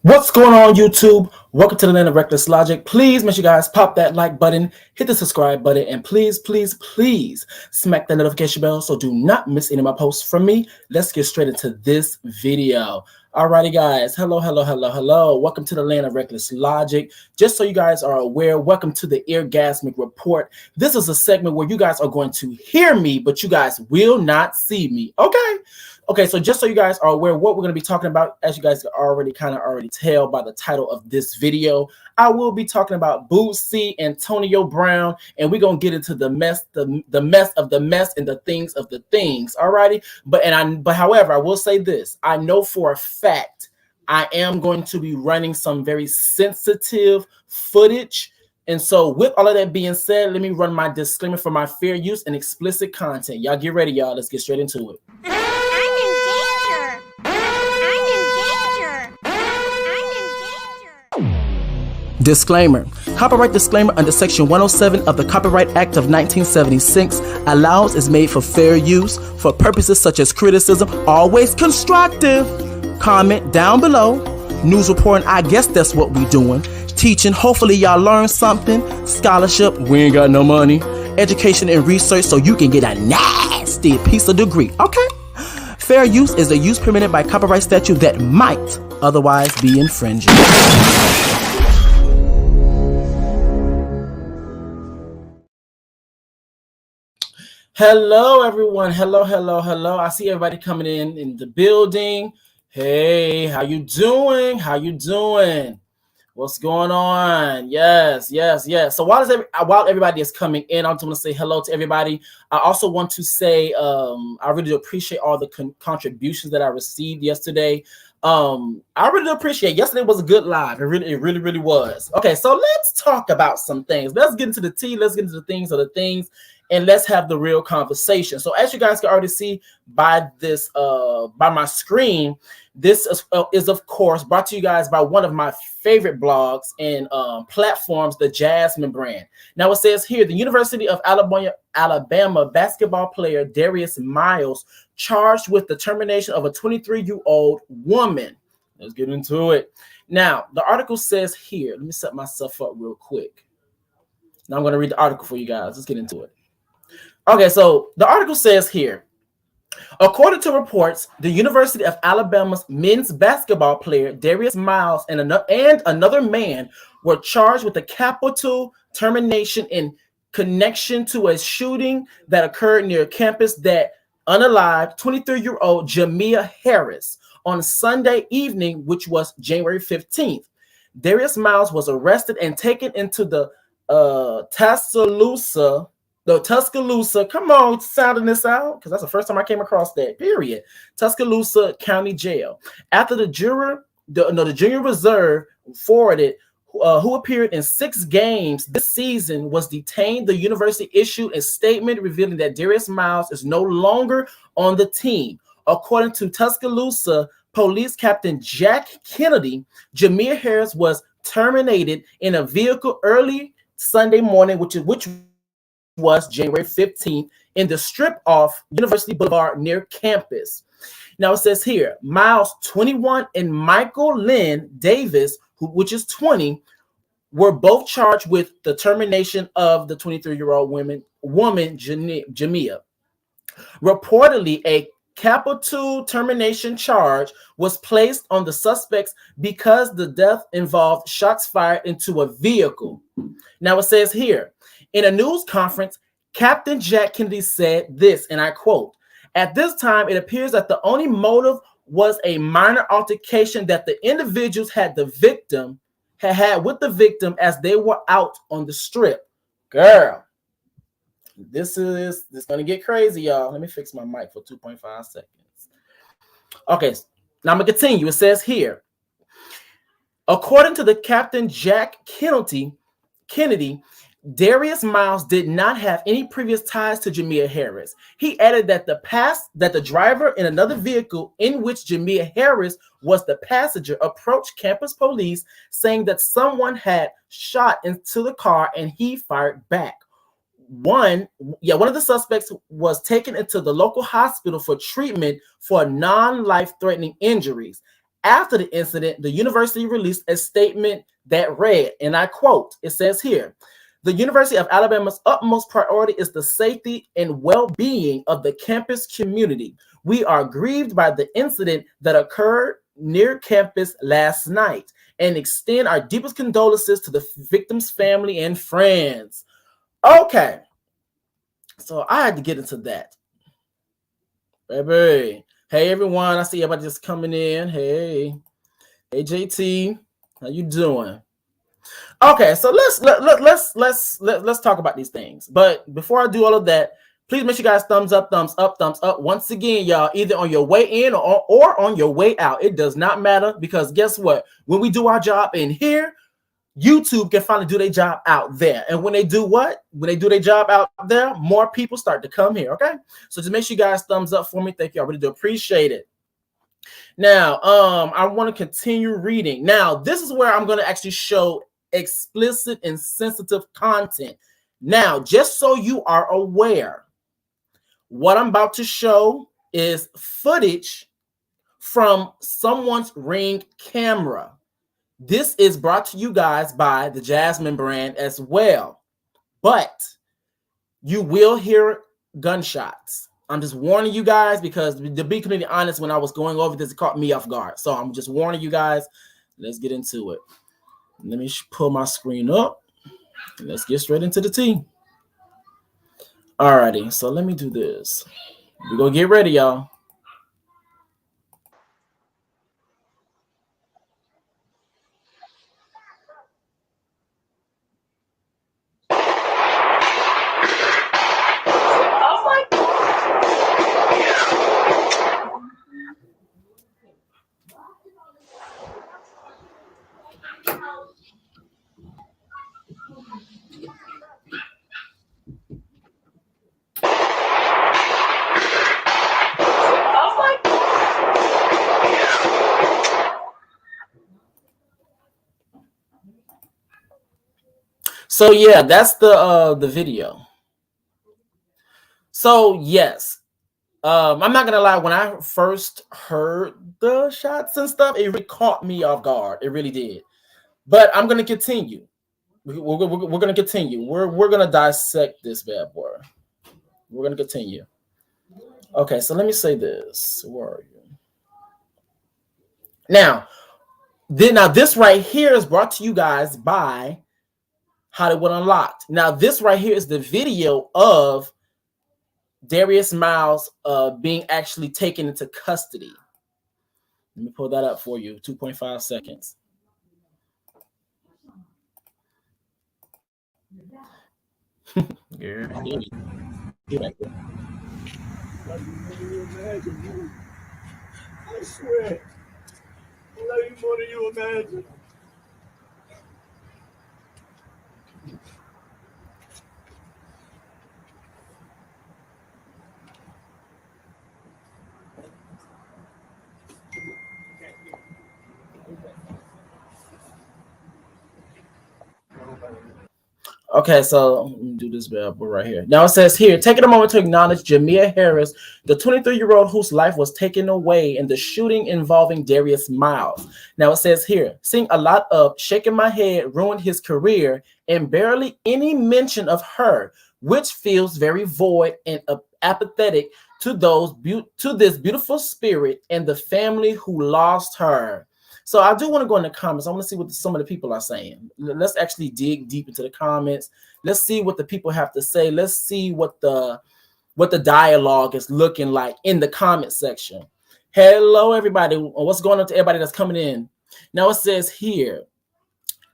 What's going on, YouTube? Welcome to the land of Reckless Logic. Please make sure you guys pop that like button, hit the subscribe button, and please smack that notification bell so do not miss any of my posts from me. Let's get straight into this video. Alrighty, guys. Hello. Welcome to the land of Reckless Logic. Just so you guys are aware, welcome to the Ear-Gasmic report. This is a segment where you guys are going to hear me, but you guys will not see me. Okay, so just so you guys are aware what we're going to be talking about, as you guys can already tell by the title of this video, I will be talking about Boosie, Antonio Brown, and we're going to get into the mess, the mess of the mess and the things of the things. Alrighty, but however, I will say this: I know for a fact I am going to be running some very sensitive footage. And so with all of that being said, let me run my disclaimer for my fair use and explicit content. Y'all get ready, y'all. Let's get straight into it. Disclaimer. Copyright disclaimer under Section 107 of the Copyright Act of 1976. Allows is made for fair use for purposes such as criticism, always constructive. Comment down below. News reporting, I guess that's what we doing. Teaching, hopefully y'all learn something. Scholarship, we ain't got no money. Education and research, so you can get a nasty piece of degree. Okay? Fair use is a use permitted by copyright statute that might otherwise be infringing. Hello, everyone. Hello. I see everybody coming in the building. Hey, how you doing? What's going on? Yes. So while everybody is coming in, I just want to say hello to everybody. I also want to say I really appreciate all the contributions that I received yesterday. I really appreciate. Yesterday was a good live. It really was. Okay, so let's talk about some things. Let's get into the tea. Let's get into the things of the things. And let's have the real conversation. So as you guys can already see by this, by my screen, this is of course brought to you guys by one of my favorite blogs and platforms, the Jasmine brand. Now it says here, the University of Alabama basketball player Darius Miles charged with the termination of a 23-year-old woman. Let's get into it. Now the article says here, let me set myself up real quick. Now I'm going to read the article for you guys. Let's get into it. Okay, so the article says here, according to reports, the University of Alabama's men's basketball player Darius Miles and another man were charged with a capital termination in connection to a shooting that occurred near campus that unalived 23-year-old Jamia Harris on Sunday evening, which was January 15th. Darius Miles was arrested and taken into the Tuscaloosa, come on, sounding this out, because that's the first time I came across that, period. Tuscaloosa County Jail. After the junior reserve forwarded, who appeared in 6 games this season, was detained, the university issued a statement revealing that Darius Miles is no longer on the team. According to Tuscaloosa Police Captain Jack Kennedy, Jamia Harris was terminated in a vehicle early Sunday morning, which was January 15th, in the strip off University Boulevard near campus. Now it says here, Miles, 21, and Michael Lynn Davis, which is 20, were both charged with the termination of the 23-year-old woman Jamia. Reportedly, a capital termination charge was placed on the suspects because the death involved shots fired into a vehicle. Now it says here, in a news conference, Captain Jack Kennedy said this, and I quote, "At this time, it appears that the only motive was a minor altercation that the individuals had with the victim as they were out on the strip." Girl, this is gonna get crazy, y'all. Let me fix my mic for 2.5 seconds. Okay, now I'm gonna continue. It says here, according to the Captain Jack Kennedy, Darius Miles did not have any previous ties to Jamia Harris. He added that the driver in another vehicle in which Jamia Harris was the passenger approached campus police, saying that someone had shot into the car and he fired back. One of the suspects was taken into the local hospital for treatment for non-life-threatening injuries. After the incident, the university released a statement that read, and I quote, it says here, "The University of Alabama's utmost priority is the safety and well-being of the campus community. We are grieved by the incident that occurred near campus last night and extend our deepest condolences to the victim's family and friends." Okay, so I had to get into that. Baby. Hey everyone, I see everybody just coming in. Hey JT, how you doing? Okay, so let's talk about these things. But before I do all of that, please make sure you guys thumbs up, thumbs up, thumbs up. Once again, y'all, either on your way in or on your way out. It does not matter, because guess what? When we do our job in here, YouTube can finally do their job out there. And when they do what? When they do their job out there, more people start to come here, okay? So just make sure you guys thumbs up for me. Thank you. I really do appreciate it. Now, I want to continue reading. Now, this is where I'm going to actually show explicit and sensitive content. Now, just so you are aware, what I'm about to show is footage from someone's Ring camera. This is brought to you guys by the Jasmine brand as well, but you will hear gunshots. I'm just warning you guys, because to be completely honest, when I was going over this, it caught me off guard. So I'm just warning you guys. Let's get into it. Let me pull my screen up. Let's get straight into the tea. Alrighty, so let me do this. We're gonna get ready, y'all. So yeah, that's the video. So yes, I'm not gonna lie. When I first heard the shots and stuff, it really caught me off guard. It really did. But I'm gonna continue. We're gonna continue. We're gonna dissect this bad boy. We're gonna continue. Okay, so let me say this. Where are you? Now this right here is brought to you guys by Hollywood Unlocked. Now, this right here is the video of Darius Miles being actually taken into custody. Let me pull that up for you. 2.5 seconds. Get back there. I swear, I love you more than you imagine. Okay, so let me do this right here. Now it says here, taking a moment to acknowledge Jamia Harris, the 23-year-old whose life was taken away in the shooting involving Darius Miles. Now it says here, seeing a lot of shaking my head ruined his career and barely any mention of her, which feels very void and apathetic to this beautiful spirit and the family who lost her. So I do want to go in the comments. I want to see what some of the people are saying. Let's actually dig deep into the comments. Let's see what the people have to say. Let's see what the dialogue is looking like in the comment section. Hello, everybody. What's going on to everybody that's coming in? Now it says here.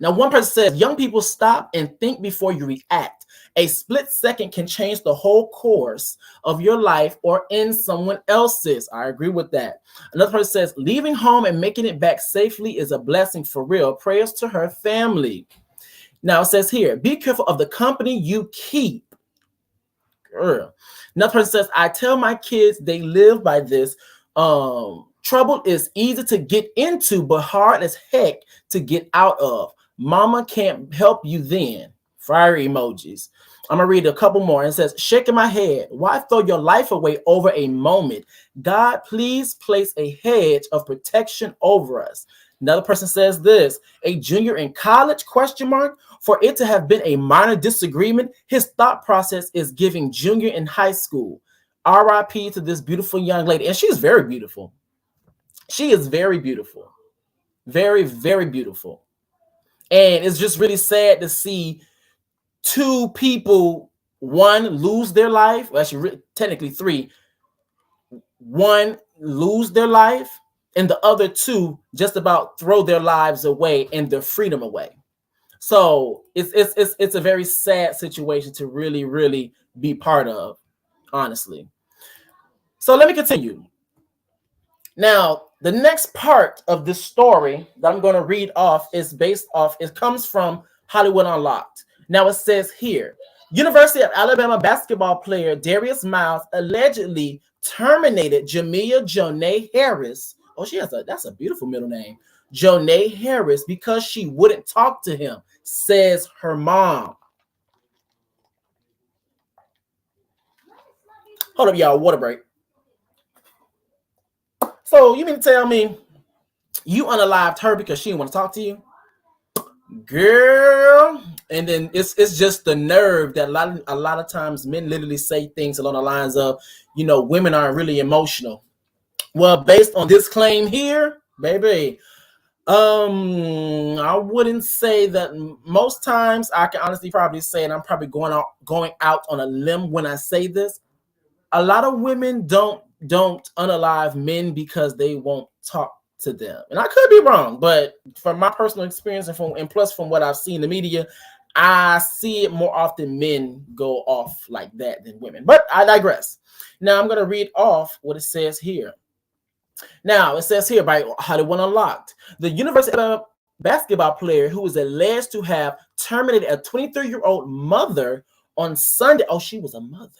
Now one person says, young people, stop and think before you react. A split second can change the whole course of your life or end someone else's. I agree with that. Another person says, leaving home and making it back safely is a blessing for real. Prayers to her family. Now it says here, be careful of the company you keep. Girl. Another person says, I tell my kids they live by this. Trouble is easy to get into, but hard as heck to get out of. Mama can't help you then. Fire emojis. I'm gonna read a couple more. It says, shaking my head. Why throw your life away over a moment? God, please place a hedge of protection over us. Another person says this, a junior in college, question mark, for it to have been a minor disagreement. His thought process is giving junior in high school. RIP to this beautiful young lady. And she's very beautiful. She is very beautiful. Very, very beautiful. And it's just really sad to see two people, one lose their life. Well, actually, technically three. One lose their life, and the other two just about throw their lives away and their freedom away. So it's a very sad situation to really, really be part of, honestly. So let me continue. Now, the next part of this story that I'm going to read off is based off, it comes from Hollywood Unlocked. Now it says here, University of Alabama basketball player Darius Miles allegedly terminated Jamia Jonay Harris. Oh, that's a beautiful middle name. Jonay Harris because she wouldn't talk to him, says her mom. Hold up, y'all, water break. So you mean to tell me you unalived her because she didn't want to talk to you? Girl. And then it's just the nerve that a lot of times men literally say things along the lines of, you know, women are really emotional. Well, based on this claim here, baby, I wouldn't say that. Most times I can honestly probably say, and I'm probably going out on a limb when I say this, a lot of women don't unalive men because they won't talk to them. And I could be wrong, but from my personal experience and plus from what I've seen in the media, I see it more often men go off like that than women. But I digress. Now I'm going to read off what it says here. Now it says here by Hollywood Unlocked, the University of basketball player who is alleged to have terminated a 23-year-old mother on Sunday. Oh, she was a mother.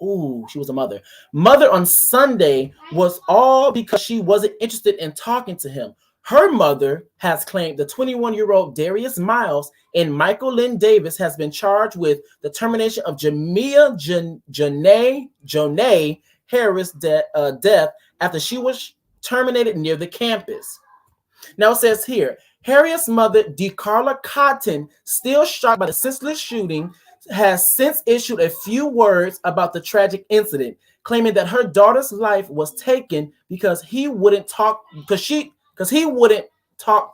Ooh, she was a mother. Mother on Sunday was all because she wasn't interested in talking to him. Her mother has claimed the 21-year-old Darius Miles and Michael Lynn Davis has been charged with the termination of Jamia Jonay Harris' death after she was terminated near the campus. Now it says here, Harriet's mother, DeCarla Cotton, still shocked by the senseless shooting, has since issued a few words about the tragic incident, claiming that her daughter's life was taken because he wouldn't talk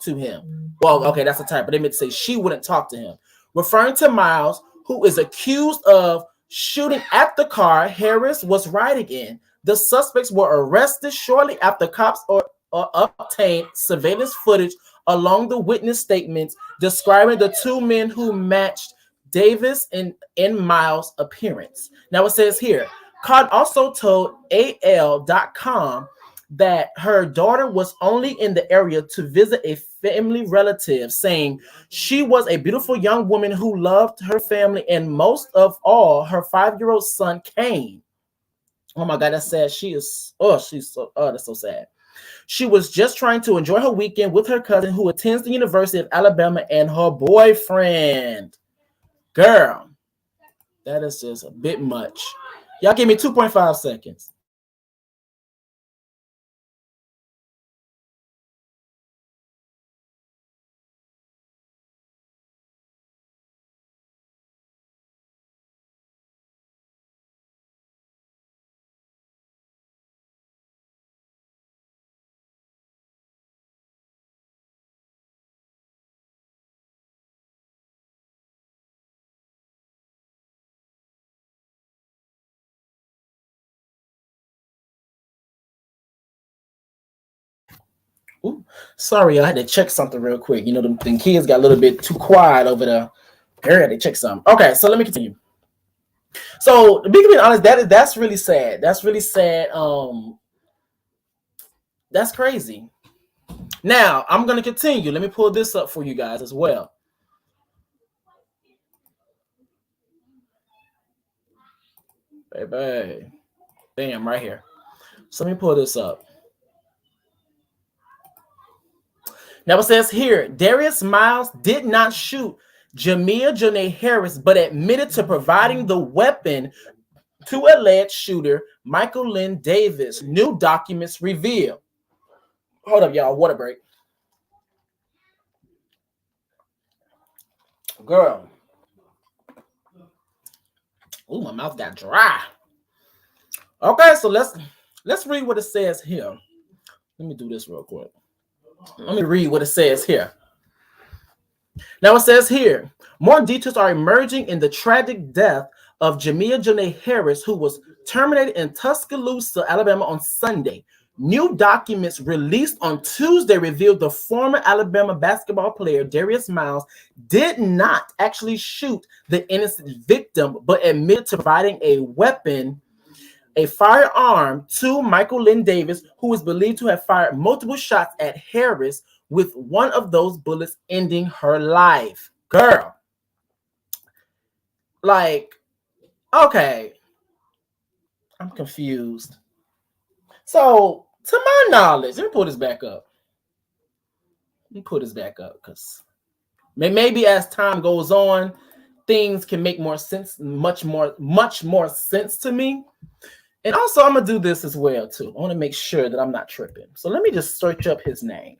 to him. Well, okay, that's the type, but they meant to say she wouldn't talk to him. Referring to Miles, who is accused of shooting at the car Harris was riding in. The suspects were arrested shortly after cops obtained surveillance footage along the witness statements describing the two men who matched Davis and Miles' appearance. Now it says here, Cotton also told AL.com that her daughter was only in the area to visit a family relative, saying she was a beautiful young woman who loved her family and most of all, her 5-year-old son came. Oh my God, that's sad. That's so sad. She was just trying to enjoy her weekend with her cousin who attends the University of Alabama and her boyfriend. Girl, that is just a bit much. Y'all give me 2.5 seconds. Ooh, sorry, I had to check something real quick. You know, the kids got a little bit too quiet over there. I had to check something. Okay, so let me continue. So, to be honest, that's really sad. That's really sad. That's crazy. Now, I'm going to continue. Let me pull this up for you guys as well. Baby. Damn, right here. So let me pull this up. Now it says here, Darius Miles did not shoot Jamia Janae Harris, but admitted to providing the weapon to alleged shooter Michael Lynn Davis. New documents reveal. Hold up, y'all. Water break. Girl. Ooh, my mouth got dry. Okay, so let's read what it says here. Let me do this real quick. Let me read what it says here. Now it says here, more details are emerging in the tragic death of Jamia Janae Harris, who was terminated in Tuscaloosa, Alabama on Sunday. New documents released on Tuesday revealed the former Alabama basketball player Darius Miles did not actually shoot the innocent victim, but admitted to providing a weapon, a firearm, to Michael Lynn Davis, who is believed to have fired multiple shots at Harris, with one of those bullets ending her life. Girl. Like, okay. I'm confused. So, to my knowledge, let me pull this back up. Because maybe as time goes on, things can make more sense, much more sense to me. And also, I'm going to do this as well, too. I want to make sure that I'm not tripping. So, let me just search up his name.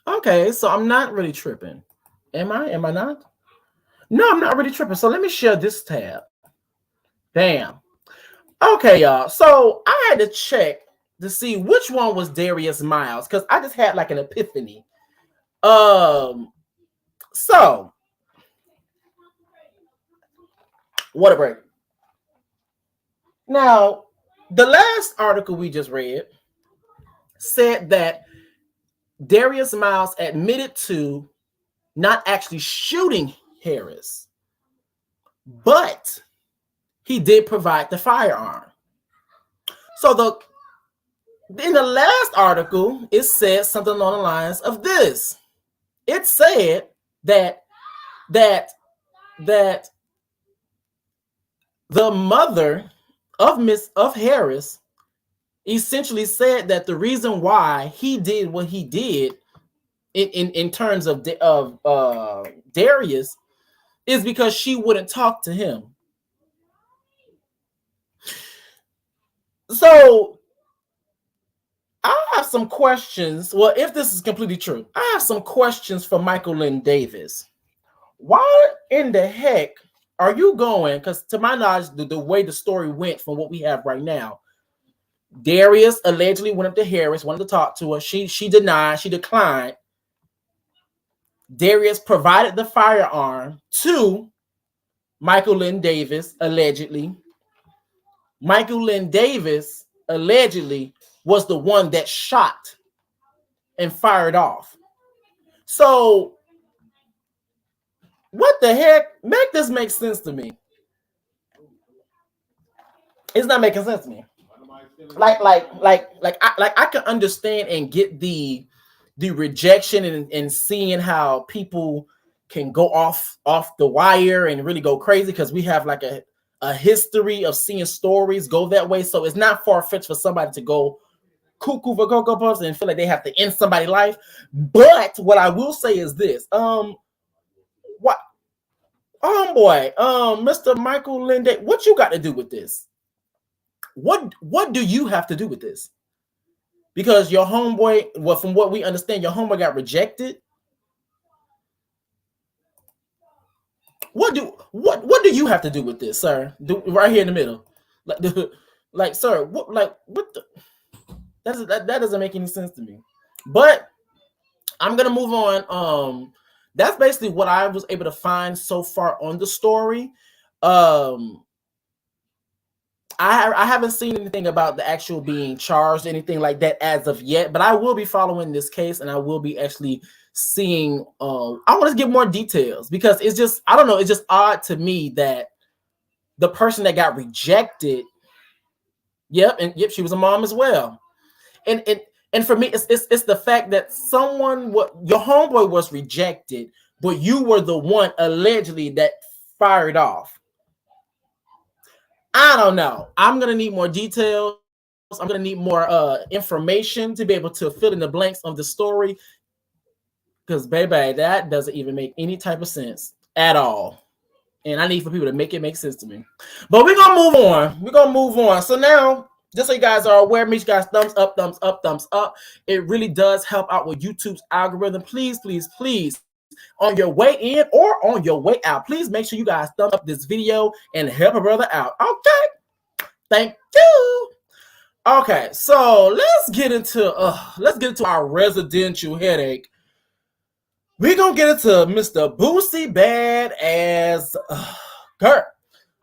Okay, so I'm not really tripping. Am I? Am I not? No, I'm not really tripping. So let me share this tab. Damn. Okay, y'all. So I had to check to see which one was Darius Miles, because I just had like an epiphany. So what a break. Now, the last article we just read said that Darius Miles admitted to not actually shooting Harris, but he did provide the firearm. So in the last article, it said something along the lines of this. It said that the mother of Harris essentially said that the reason why he did what he did in terms of Darius is because she wouldn't talk to him. So I have some questions. Well, if this is completely true, I have some questions for Michael Lynn Davis. Why in the heck are you going? Because to my knowledge, the way the story went from what we have right now, Darius allegedly went up to Harris, wanted to talk to her. She denied, she declined. Darius provided the firearm to Michael Lynn Davis, allegedly. Michael Lynn Davis allegedly was the one that shot and fired off. So what the heck? Make this make sense to me. It's not making sense to me. Like I can understand and get the rejection and seeing how people can go off the wire and really go crazy, because we have like a history of seeing stories go that way. So it's not far-fetched for somebody to go cuckoo for Cocoa Puffs and feel like they have to end somebody's life. But what I will say is this: Mr. Michael Lynn, what you got to do with this? What do you have to do with this? Because your homeboy, well, from what we understand, your homeboy got rejected. What do you have to do with this, sir? Right here in the middle, like sir, what the? That doesn't make any sense to me. But I'm gonna move on. That's basically what I was able to find so far on the story. I haven't seen anything about the actual being charged, anything like that as of yet, but I will be following this case, and I will be actually seeing. I want to get more details, because it's just, I don't know, it's just odd to me that the person that got rejected, yep, she was a mom as well, and for me, it's the fact that your homeboy was rejected, but you were the one allegedly that fired off. I don't know. I'm gonna need more details. I'm gonna need more information to be able to fill in the blanks of the story. Because baby, that doesn't even make any type of sense at all. And I need for people to make it make sense to me. But we're gonna move on. We're gonna move on. So now, just so you guys are aware, make sure you guys thumbs up, thumbs up, thumbs up. It really does help out with YouTube's algorithm. Please, please, please, on your way in or on your way out, please make sure you guys thumb up this video and help a brother out. Okay. Thank you. Okay, so let's get into our residential headache. We're gonna get into Mr. Boosie bad ass girl.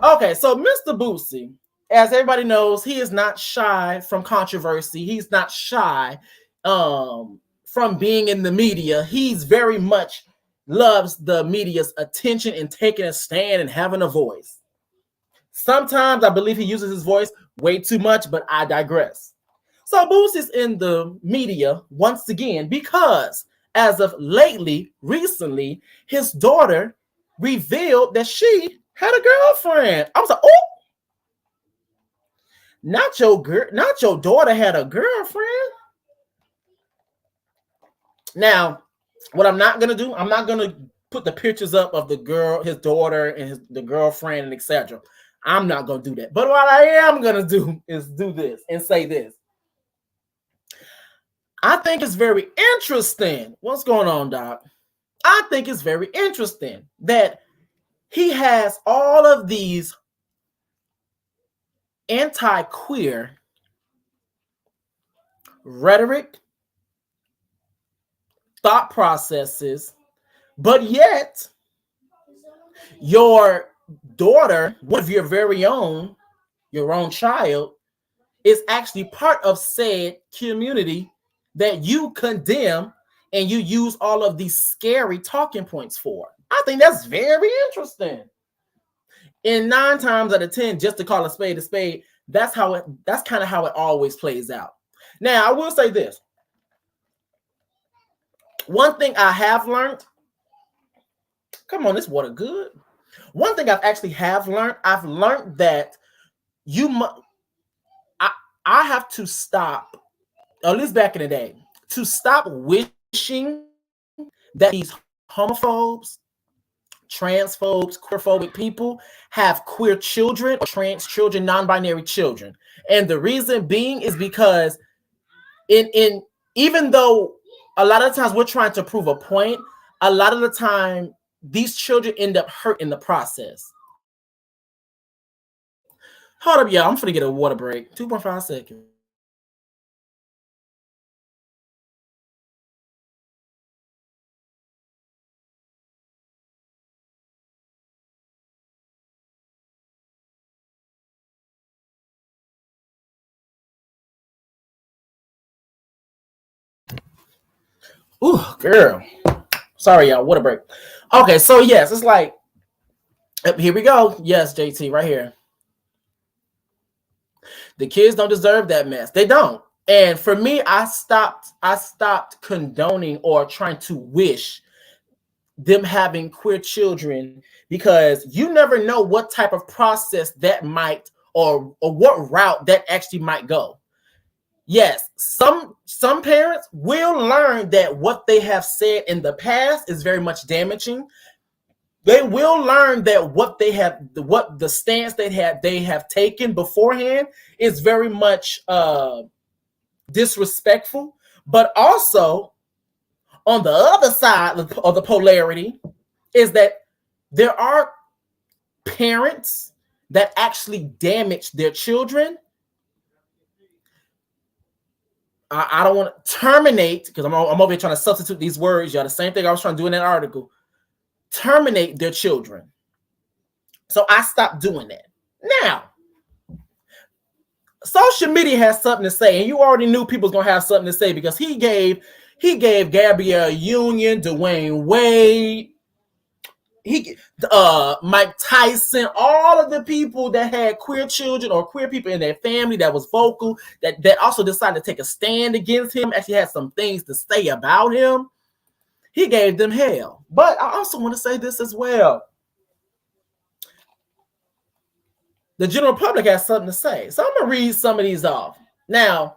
Okay, so Mr. Boosie, as everybody knows, he is not shy from controversy. He's not shy from being in the media. He's very much loves the media's attention and taking a stand and having a voice. Sometimes I believe he uses his voice way too much, but I digress. So Boosie's in the media once again because as of recently, his daughter revealed that she had a girlfriend. I was like, oh, not your daughter had a girlfriend. Now, what I'm not gonna do, I'm not gonna put the pictures up of the girl, his daughter, and the girlfriend, and etc. I'm not gonna do that. But what I am gonna do is do this and say this. I think it's very interesting. What's going on, Doc? I think it's very interesting that he has all of these anti-queer rhetoric, thought processes, but yet your daughter, one of your very own, your own child, is actually part of said community that you condemn and you use all of these scary talking points for. I think that's very interesting. And 9 times out of 10, just to call a spade, that's kind of how it always plays out. Now, I will say this. One thing I have learned, come on, this water good. One thing I've learned that I have to stop, at least back in the day, to stop wishing that these homophobes, transphobes, queerphobic people have queer children or trans children, non-binary children. And the reason being is because even though a lot of times we're trying to prove a point, a lot of the time these children end up hurt in the process. Hold up, y'all. I'm finna get a water break. 2.5 seconds. Ooh, girl. Sorry, y'all. Water break. Okay, so yes, it's like, here we go. Yes, JT, right here. The kids don't deserve that mess. They don't. And for me, I stopped condoning or trying to wish them having queer children because you never know what type of process that might or what route that actually might go. Yes, some parents will learn that what they have said in the past is very much damaging. They will learn that what the stance they have taken beforehand is very much disrespectful. But also, on the other side of the polarity is that there are parents that actually damage their children. I don't want to terminate, because I'm over here trying to substitute these words, y'all. The same thing I was trying to do in that article. Terminate their children. So I stopped doing that. Now, social media has something to say, and you already knew people was gonna have something to say because he gave Gabrielle Union, Dwayne Wade, Mike Tyson, all of the people that had queer children or queer people in their family that was vocal, that also decided to take a stand against him, actually had some things to say about him. He gave them hell. But I also want to say this as well. The general public has something to say. So I'm going to read some of these off. Now,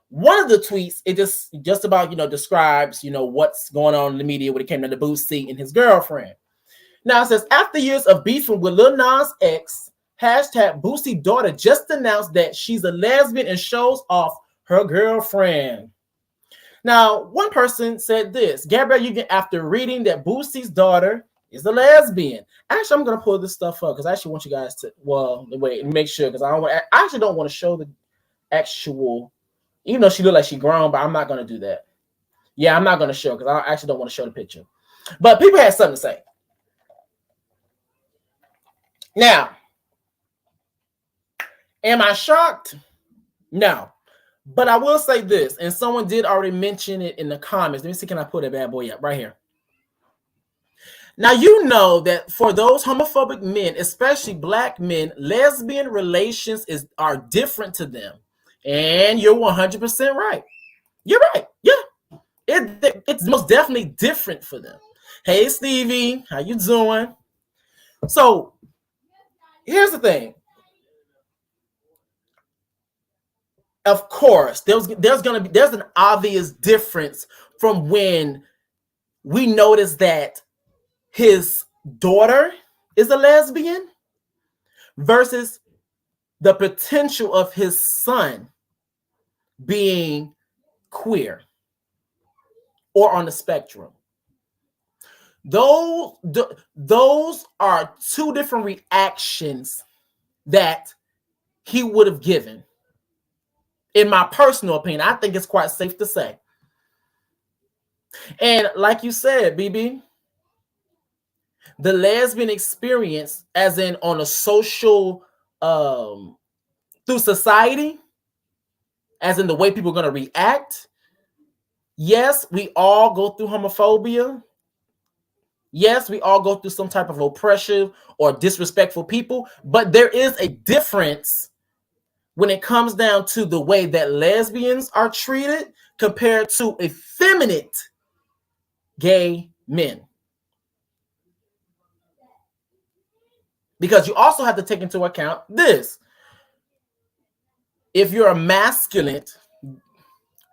one of the tweets, it just about, describes, what's going on in the media when it came to the Boosie and his girlfriend. Now it says, after years of beefing with Lil Nas X, hashtag Boosie daughter just announced that she's a lesbian and shows off her girlfriend. Now, one person said this, Gabrielle, you get after reading that Boosie's daughter is a lesbian. Actually, I'm going to pull this stuff up because I actually want you guys to, wait and make sure, because I actually don't want to show the actual, even though she looked like she grown, but I'm not going to do that. Yeah, I'm not going to show because I actually don't want to show the picture. But people had something to say. Now, am I shocked? No. But I will say this, and someone did already mention it in the comments. Let me see, can I pull that bad boy up right here? Now, you know that for those homophobic men, especially black men, lesbian relations are different to them. And you're 100% right. You're right. Yeah. It's most definitely different for them. Hey, Stevie, how you doing? So, here's the thing. Of course, there's an obvious difference from when we notice that his daughter is a lesbian versus the potential of his son being queer or on the spectrum. Those are two different reactions that he would have given. In my personal opinion, I think it's quite safe to say. And like you said, BB, the lesbian experience, as in on a social, through society, as in the way people are going to react. Yes, we all go through homophobia. Yes, we all go through some type of oppressive or disrespectful people, but there is a difference when it comes down to the way that lesbians are treated compared to effeminate gay men. Because you also have to take into account this. If you're a masculine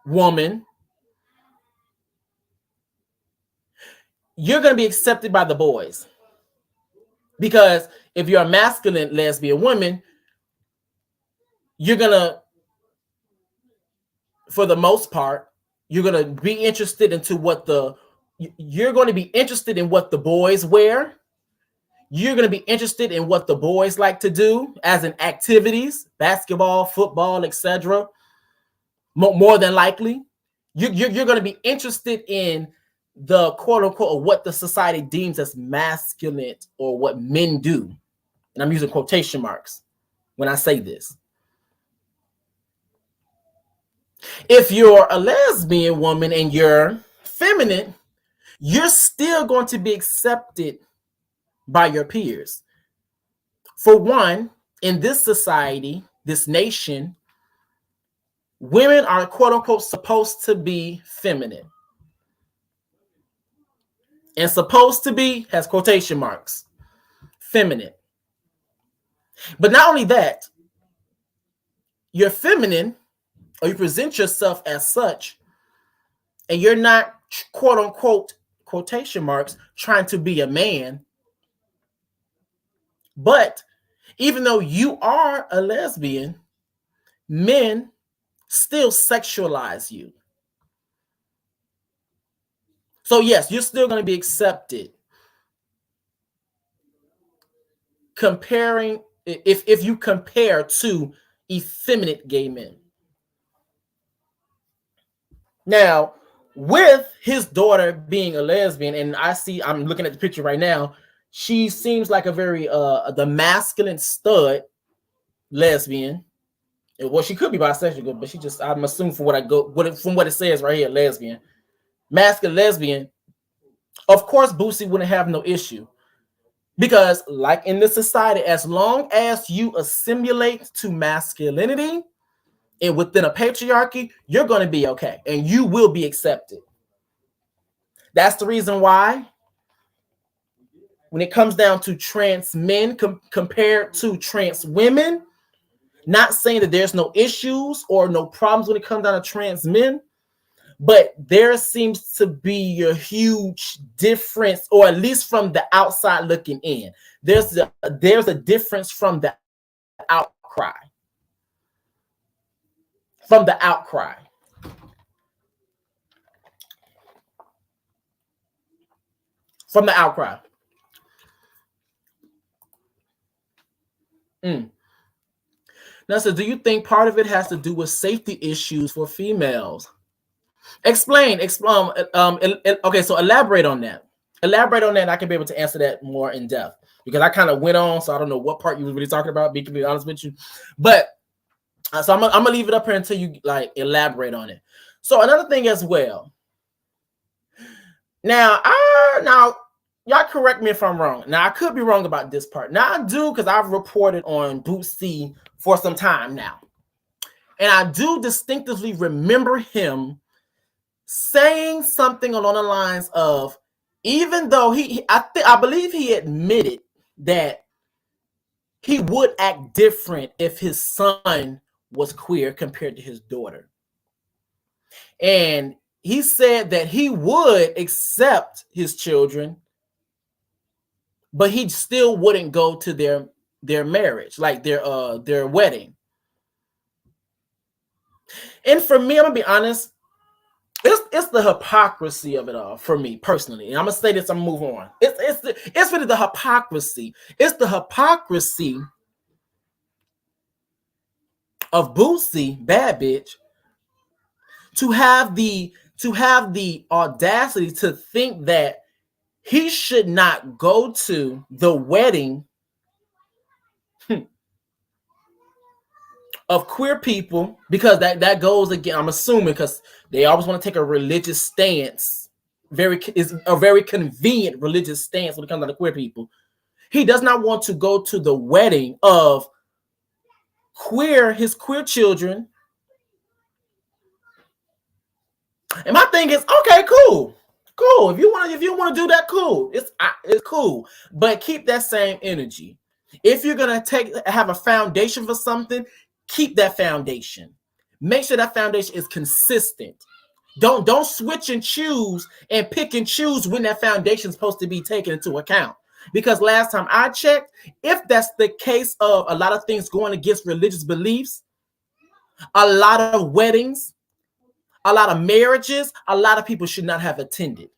woman, you're going to be accepted by the boys. Because if you're a masculine lesbian woman, you're going to, for the most part, you're going to be interested into what you're going to be interested in what the boys wear. You're going to be interested in what the boys like to do as in activities, basketball, football, etc. More than likely, you're going to be interested in the quote unquote what the society deems as masculine or what men do. And I'm using quotation marks when I say this. If you're a lesbian woman and you're feminine, you're still going to be accepted by your peers. For one, in this society, this nation, women are quote unquote supposed to be feminine. And supposed to be has quotation marks. Feminine. But not only that, you're feminine, or you present yourself as such, and you're not quote unquote quotation marks trying to be a man. But even though you are a lesbian, men still sexualize you. So yes, you're still going to be accepted. Comparing, if you compare to effeminate gay men. Now, with his daughter being a lesbian, and I'm looking at the picture right now, she seems like a very the masculine stud lesbian. Well, she could be bisexual, but I'm assuming from what it says right here, lesbian. Masculine lesbian. Of course, Boosie wouldn't have no issue. Because like in this society, as long as you assimilate to masculinity and within a patriarchy, you're going to be okay. And you will be accepted. That's the reason why when it comes down to trans men compared to trans women, Not saying that there's no issues or no problems when it comes down to trans men, but there seems to be a huge difference, or at least from the outside looking in. There's a difference from the outcry. From the outcry. From the outcry. Now, so do you think part of it has to do with safety issues for females? Explain. Okay, so elaborate on that. Elaborate on that, and I can be able to answer that more in depth, because I kind of went on, so I don't know what part you were really talking about, be completely honest with you. But so I'm gonna leave it up here until you like elaborate on it. So another thing as well. Now y'all correct me if I'm wrong. Now I could be wrong about this part. Now I do, because I've reported on Boosie for some time now, and I do distinctively remember him saying something along the lines of, even though I believe he admitted that he would act different if his son was queer compared to his daughter. And he said that he would accept his children, but he still wouldn't go to their marriage, like their wedding. And for me, I'm gonna be honest, it's the hypocrisy of it all for me personally. And I'm gonna say this, I'm gonna move on. It's really the hypocrisy. It's the hypocrisy of Boosie, bad bitch, to have the audacity to think that he should not go to the wedding of queer people, because that goes again, I'm assuming, because they always want to take a religious stance, is a very convenient religious stance when it comes to queer people. He does not want to go to the wedding of his queer children. And my thing is, okay, cool. If you want to do that, cool. It's cool. But keep that same energy. If you're gonna have a foundation for something, keep that foundation. Make sure that foundation is consistent. Don't switch and choose and pick and choose when that foundation is supposed to be taken into account. Because last time I checked, if that's the case of a lot of things going against religious beliefs, a lot of weddings, a lot of marriages, a lot of people should not have attended.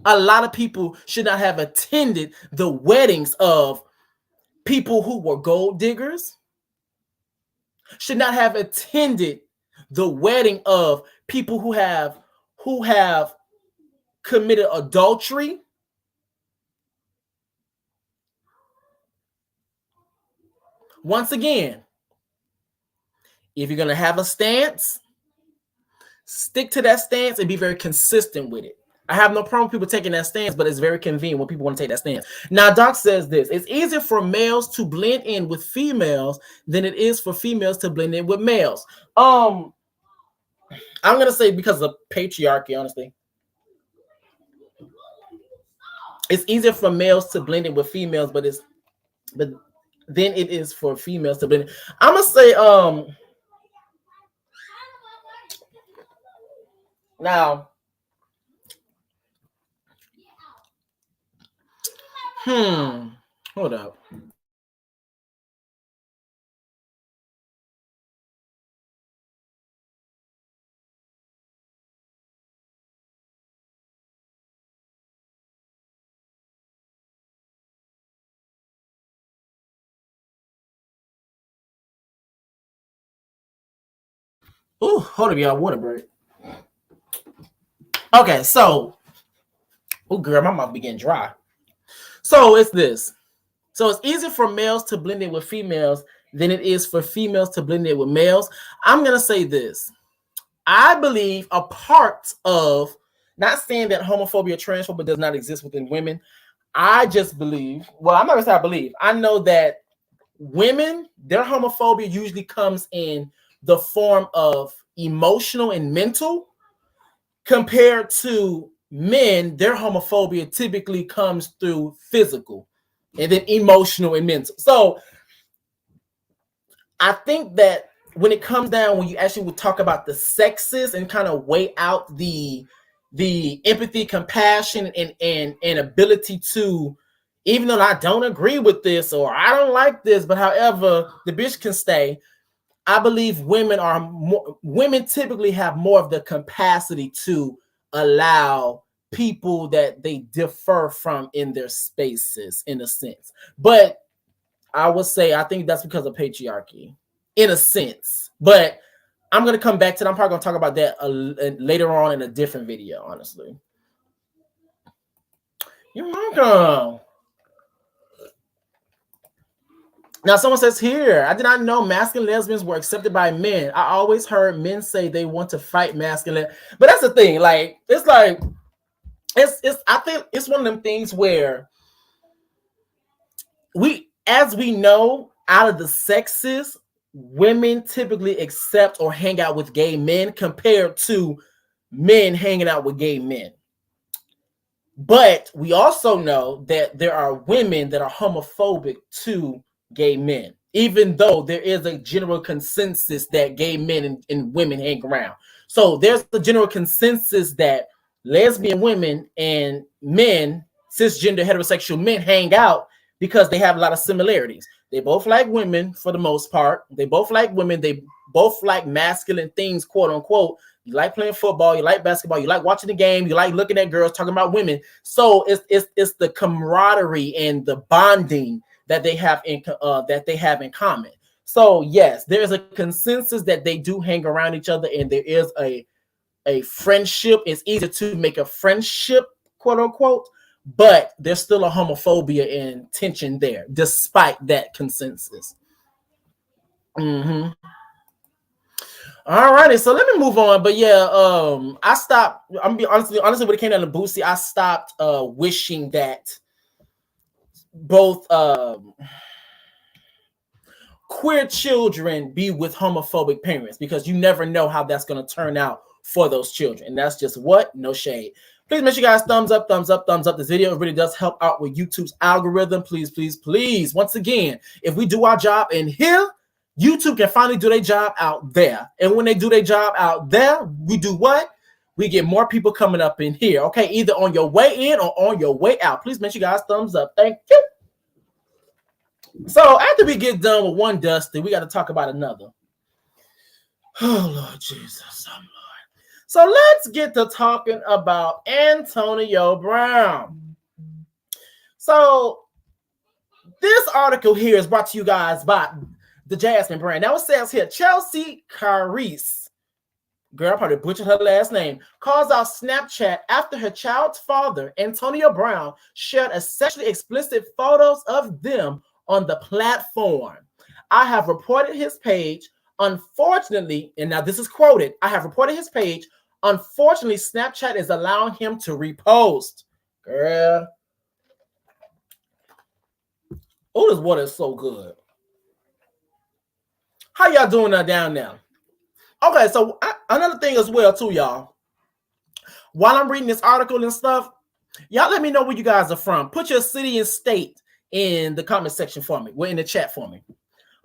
A lot of people should not have attended the weddings of people who were gold diggers. Should not have attended the wedding of people who have committed adultery. Once again, if you're going to have a stance, stick to that stance and be very consistent with it. I have no problem with people taking that stance, but it's very convenient when people want to take that stance. Now, Doc says this: it's easier for males to blend in with females than it is for females to blend in with males. I'm going to say because of patriarchy, honestly. It's easier for males to blend in with females, but then it is for females to blend in. I'm going to say, now, hold up. Ooh, hold up, y'all. Water break. Okay, so, oh, girl, my mouth be getting dry. So it's this. So it's easier for males to blend in with females than it is for females to blend in with males. I'm going to say this. I believe a part of, not saying that homophobia, transphobia does not exist within women. I just believe, well, I'm not going to say I believe. I know that women, their homophobia usually comes in the form of emotional and mental, compared to men, their homophobia typically comes through physical and then emotional and mental. So I think that when it comes down, when you actually would talk about the sexes and kind of weigh out the empathy, compassion, and ability to, even though I don't agree with this or I don't like this, but however the bitch can stay, I believe women typically have more of the capacity to allow people that they differ from in their spaces, in a sense. But I would say I think that's because of patriarchy, in a sense. But I'm going to come back to that. I'm probably going to talk about that later on in a different video, honestly. You're welcome. Now, someone says here, I did not know masculine lesbians were accepted by men. I always heard men say they want to fight masculine. But that's the thing. Like, it's like, I think it's one of them things where as we know, out of the sexes, women typically accept or hang out with gay men compared to men hanging out with gay men. But we also know that there are women that are homophobic to gay men, even though there is a general consensus that gay men and women hang around. So there's the general consensus that lesbian women and men, cisgender heterosexual men, hang out because they have a lot of similarities. They both like women for the most part. They both like women. They both like masculine things, quote unquote. You like playing football, you like basketball, you like watching the game, you like looking at girls, talking about women. So it's the camaraderie and the bonding that they have in common. So yes, there's a consensus that they do hang around each other, and there is a friendship. It's easier to make a friendship, quote unquote, but there's still a homophobia and tension there, despite that consensus. Mm-hmm. All righty, so let me move on. But yeah, I stopped. I'm be honestly when it came down to Boosie, I stopped wishing that both queer children be with homophobic parents, because you never know how that's going to turn out for those children. And that's just what, no shade. Please make sure you guys thumbs up, thumbs up, thumbs up. This video really does help out with YouTube's algorithm. Please, please, please. Once again, if we do our job in here, YouTube can finally do their job out there. And when they do their job out there, we do what? We get more people coming up in here. Okay, either on your way in or on your way out. Please make sure you guys thumbs up. Thank you. So after we get done with one Dusty, we got to talk about another. Oh, Lord Jesus. Oh, Lord. So let's get to talking about Antonio Brown. So this article here is brought to you guys by the Jasmine brand. Now it says here, Chelsea Carise, girl, I probably butchered her last name, calls out Snapchat after her child's father, Antonio Brown, shared a sexually explicit photos of them on the platform. I have reported his page. Unfortunately, and now this is quoted, I have reported his page. Unfortunately, Snapchat is allowing him to repost. Girl. Oh, this water is so good. How y'all doing down there? Okay, so another thing as well, too, y'all. While I'm reading this article and stuff, y'all let me know where you guys are from. Put your city and state in the comment section for me. We're in the chat for me.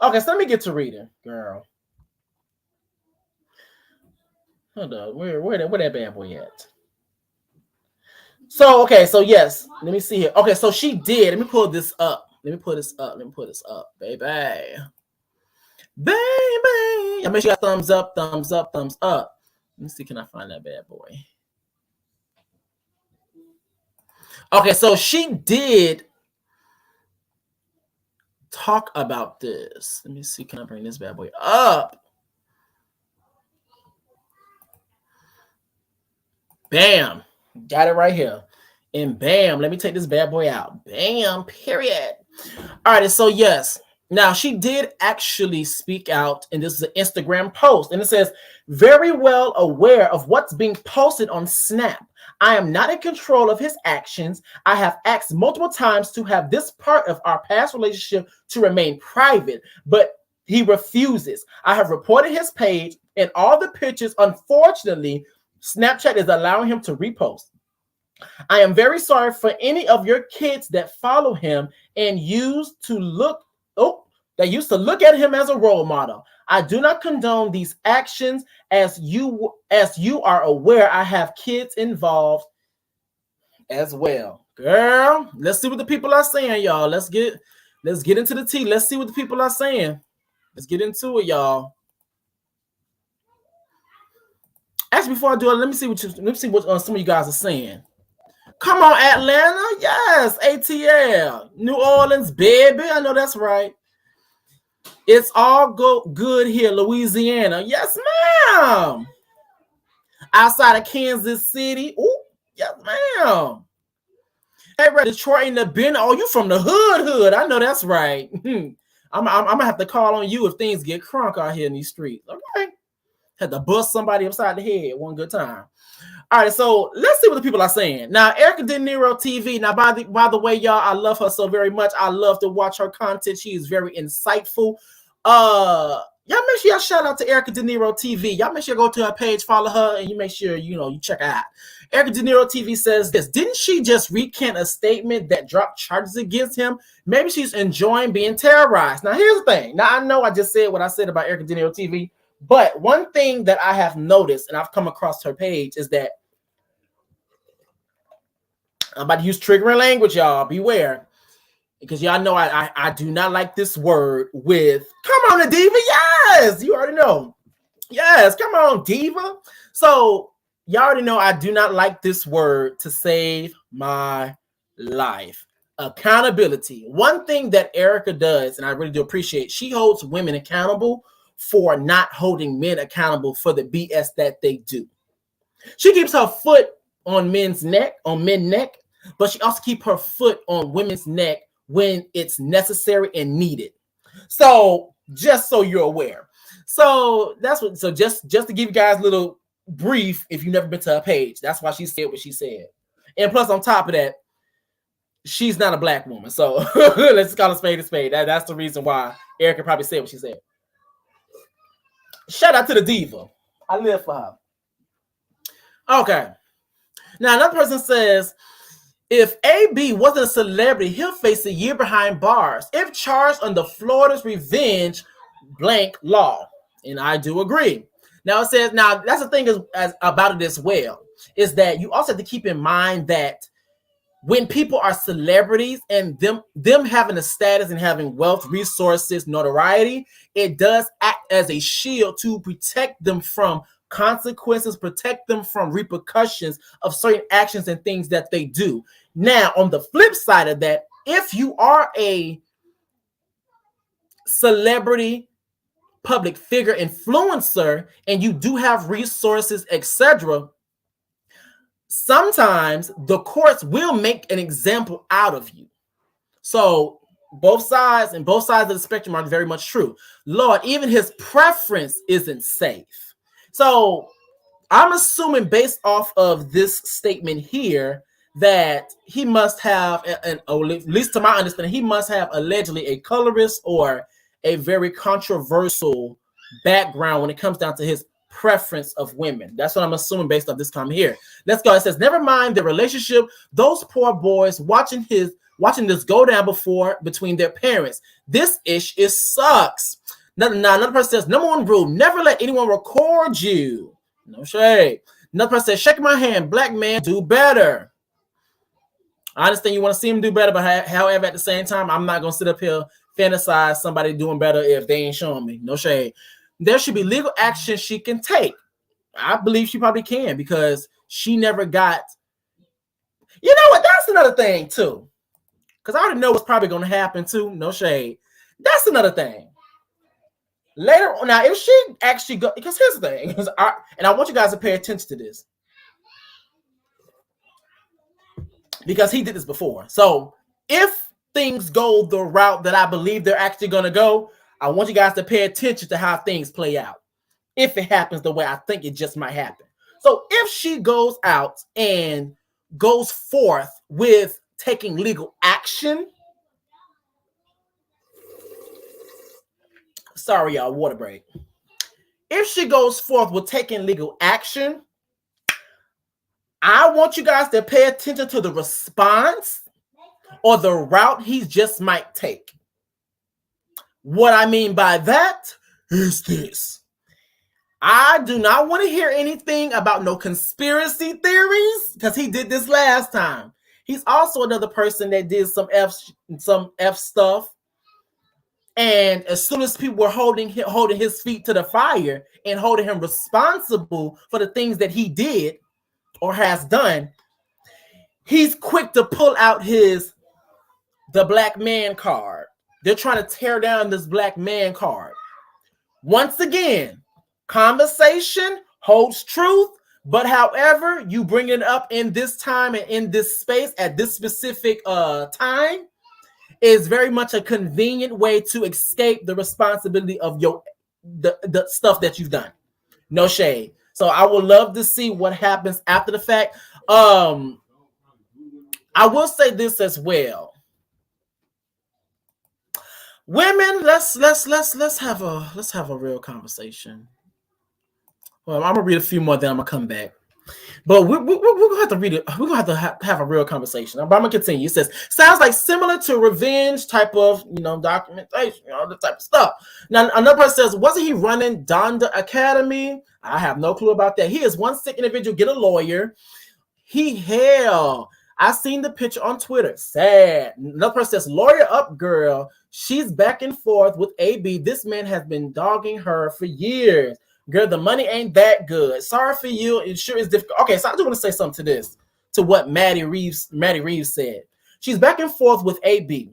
Okay, so let me get to reading, girl. Hold on, where that bad boy at? So, okay, so yes, let me see here. Okay, so she did. Let me pull this up. Let me pull this up, baby. Baby. Y'all make sure you got thumbs up, thumbs up, thumbs up. Let me see, can I find that bad boy? Okay, so she did talk about this. Let me see, can I bring this bad boy up? Bam. Got it right here. And bam, let me take this bad boy out. Bam, period. All right, so yes. Now, she did actually speak out, and this is an Instagram post, and it says, very well aware of what's being posted on Snap. I am not in control of his actions. I have asked multiple times to have this part of our past relationship to remain private, but he refuses. I have reported his page and all the pictures. Unfortunately, Snapchat is allowing him to repost. I am very sorry for any of your kids that follow him and use to look that used to look at him as a role model. I do not condone these actions. As you are aware, I have kids involved as well. Girl, let's see what the people are saying, y'all. Let's get into the tea. Let's see what the people are saying. Let's get into it, y'all. Actually, before I do it, let me see what some of you guys are saying. Come on, Atlanta. Yes, ATL. New Orleans, baby. I know that's right. It's all good here, Louisiana. Yes, ma'am. Outside of Kansas City. Ooh, yes, ma'am. Hey, Detroit ain't the bin. Oh, you from the hood. I know that's right. I'm gonna have to call on you if things get crunk out here in these streets. Okay. Had to bust somebody upside the head one good time. All right, so let's see what the people are saying. Now, Erica De Niro TV. Now, by the way, y'all, I love her so very much. I love to watch her content. She is very insightful. Y'all make sure y'all shout out to Erica De Niro TV. Y'all make sure you go to her page, follow her, and you make sure you check her out. Erica De Niro TV says this. Didn't she just recant a statement that dropped charges against him? Maybe she's enjoying being terrorized. Now, here's the thing. Now, I know I just said what I said about Erica De Niro TV, but one thing that I have noticed, and I've come across her page, is that I'm about to use triggering language, y'all. Beware. Because y'all know I do not like this word with, come on, a diva. Yes, you already know. Yes, come on, diva. So y'all already know I do not like this word to save my life. Accountability. One thing that Erica does, and I really do appreciate, she holds women accountable for not holding men accountable for the BS that they do. She keeps her foot on men's neck, but she also keeps her foot on women's neck when it's necessary and needed. So just so you're aware. So that's what. So just to give you guys a little brief, if you've never been to her page, that's why she said what she said. And plus, on top of that, she's not a black woman. So let's call a spade a spade. That's the reason why Erica probably said what she said. Shout out to the diva. I live for her. Okay. Now another person says, if AB wasn't a celebrity, he'll face a year behind bars if charged under Florida's revenge blank law. And I do agree. Now it says, now that's the thing about it as well, is that you also have to keep in mind that when people are celebrities and them having a status and having wealth, resources, notoriety, it does act as a shield to protect them from consequences, protect them from repercussions of certain actions and things that they do. Now, on the flip side of that, if you are a celebrity, public figure, influencer, and you do have resources, etc., sometimes the courts will make an example out of you. So both sides of the spectrum are very much true. Lord, even his preference isn't safe. So I'm assuming, based off of this statement here, that he must have, at least to my understanding, he must have allegedly a colorist or a very controversial background when it comes down to his preference of women. That's what I'm assuming based off this comment here. Let's go. It says, never mind the relationship, those poor boys watching this go down between their parents. This ish sucks. Now another person says, number one rule, never let anyone record you. No shade. Another person says, shake my hand, black man, do better. I understand you want to see him do better, but however, at the same time, I'm not going to sit up here fantasize somebody doing better if they ain't showing me. No shade. There should be legal action she can take. I believe she probably can, because she never got. You know what? That's another thing too, because I already know what's probably going to happen too. No shade. That's another thing. Later on, now if she actually go, because here's the thing, and I want you guys to pay attention to this, because he did this before. So if things go the route that I believe they're actually going to go, I want you guys to pay attention to how things play out. If it happens the way I think it just might happen. So if she goes out and goes forth with taking legal action. Sorry, y'all, water break. If she goes forth with taking legal action, I want you guys to pay attention to the response or the route he just might take. What I mean by that is this. I do not want to hear anything about no conspiracy theories because he did this last time. He's also another person that did some F stuff. And as soon as people were holding his feet to the fire and holding him responsible for the things that he did or has done, he's quick to pull out the black man card. They're trying to tear down this black man card. Once again, conversation holds truth, but however you bring it up in this time and in this space at this specific time is very much a convenient way to escape the responsibility of the stuff that you've done. No shade. So I would love to see what happens after the fact. I will say this as well. Women, let's have a real conversation. Well, I'm gonna read a few more, then I'm gonna come back. But we're gonna have to read it. We're gonna have to have a real conversation. But I'm gonna continue. It says, sounds like similar to revenge type of, documentation, the type of stuff. Now, another person says, wasn't he running Donda Academy? I have no clue about that. He is one sick individual. Get a lawyer. I seen the picture on Twitter. Sad. Another person says, lawyer up, girl. She's back and forth with AB. This man has been dogging her for years. Girl, the money ain't that good. Sorry for you. It sure is difficult. Okay, so I do want to say something to this, to what Maddie Reeves said. She's back and forth with AB.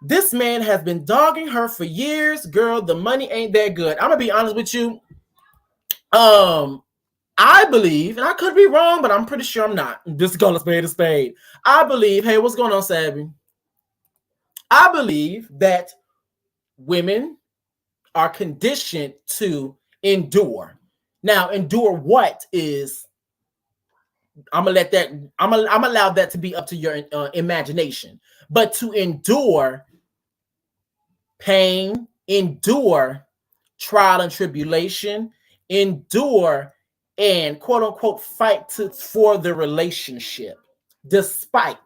This man has been dogging her for years. Girl, the money ain't that good. I'm gonna be honest with you. I believe, and I could be wrong, but I'm pretty sure I'm not. Just gonna spade a spade. I believe, hey, what's going on, Sabby? I believe that women are conditioned to endure. Now, endure what is, I'm gonna allow that to be up to your imagination. But to endure pain, endure trial and tribulation, endure and quote unquote fight for the relationship, despite.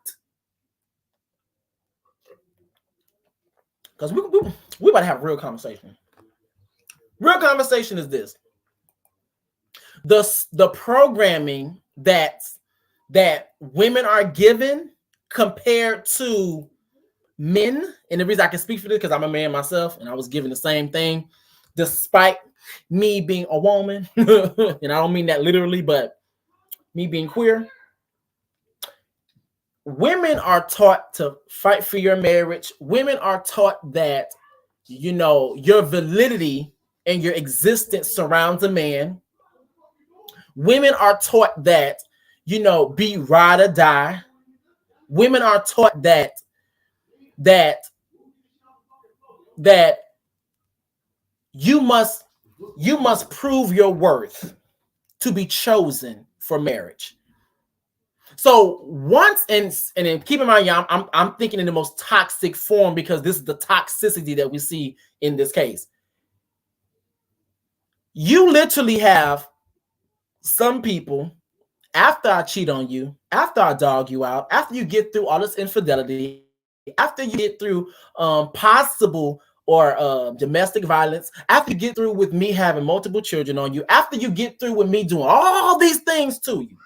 Because we about to have a real conversation. Real conversation is this. The programming that women are given compared to men, and the reason I can speak for this because I'm a man myself and I was given the same thing, despite me being a woman, and I don't mean that literally, but me being queer. Women are taught to fight for your marriage. Women are taught that, your validity and your existence surrounds a man. Women are taught that, be ride or die. Women are taught that you must prove your worth to be chosen for marriage. So once, and then keep in mind, I'm thinking in the most toxic form because this is the toxicity that we see in this case. You literally have some people, after I cheat on you, after I dog you out, after you get through all this infidelity, after you get through possible or domestic violence, after you get through with me having multiple children on you, after you get through with me doing all these things to you,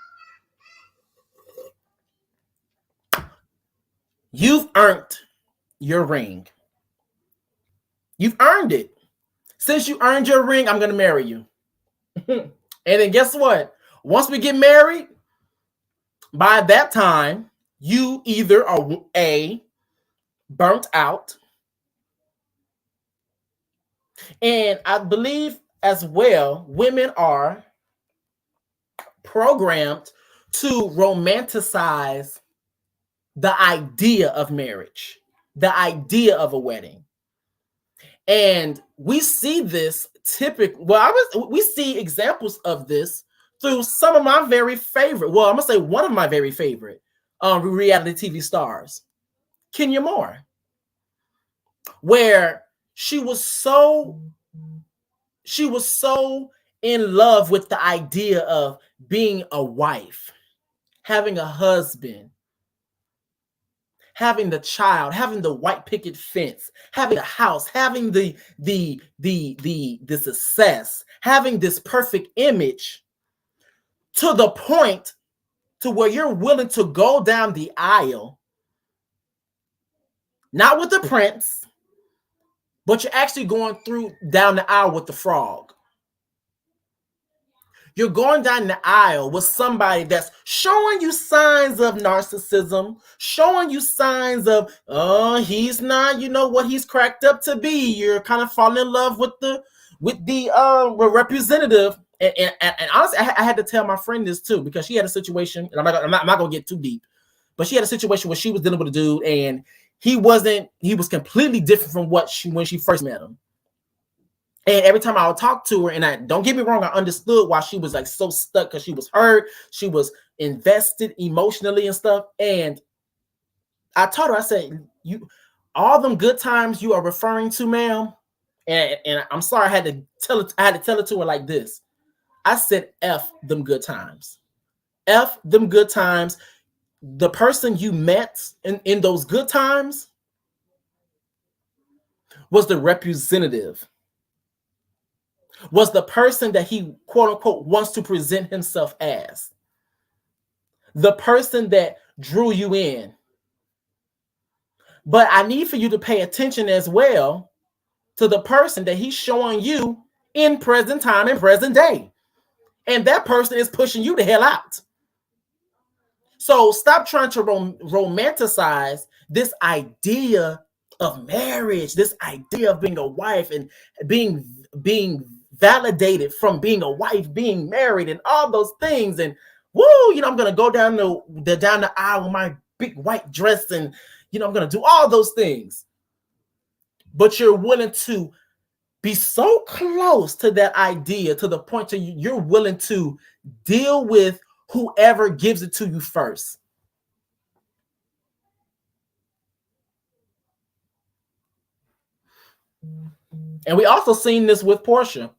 you've earned your ring. You've earned it. Since you earned your ring, I'm going to marry you. And then guess what? Once we get married, by that time, you either are burnt out. And I believe as well, women are programmed to romanticize the idea of marriage, the idea of a wedding. And we see this we see examples of this through some of my very favorite, well, I'm going to say one of my very favorite reality TV stars, Kenya Moore, where she was so in love with the idea of being a wife, having a husband, having the child, having the white picket fence, having the house, having the success, having this perfect image to the point to where you're willing to go down the aisle, not with the prince, but you're actually going down the aisle with the frog. You're going down the aisle with somebody that's showing you signs of narcissism, showing you signs of, he's not, what he's cracked up to be. You're kind of falling in love with the representative. And honestly, I had to tell my friend this too, because she had a situation, and I'm not going to get too deep, but she had a situation where she was dealing with a dude, and he was completely different from when she first met him. And every time I would talk to her, and don't get me wrong, I understood why she was like so stuck, because she was hurt, she was invested emotionally and stuff. And I told her, I said, all them good times you are referring to, ma'am, and I'm sorry, I had to tell it to her like this. I said, F them good times. F them good times. The person you met in those good times was the representative, was the person that he, quote unquote, wants to present himself as, the person that drew you in. But I need for you to pay attention as well to the person that he's showing you in present time and present day. And that person is pushing you the hell out. So stop trying to romanticize this idea of marriage, this idea of being a wife and being validated from being a wife, being married, and all those things. And woo, I'm gonna go down the aisle with my big white dress, and I'm gonna do all those things. But you're willing to be so close to that idea, to the point to you're willing to deal with whoever gives it to you first. And we also seen this with Portia.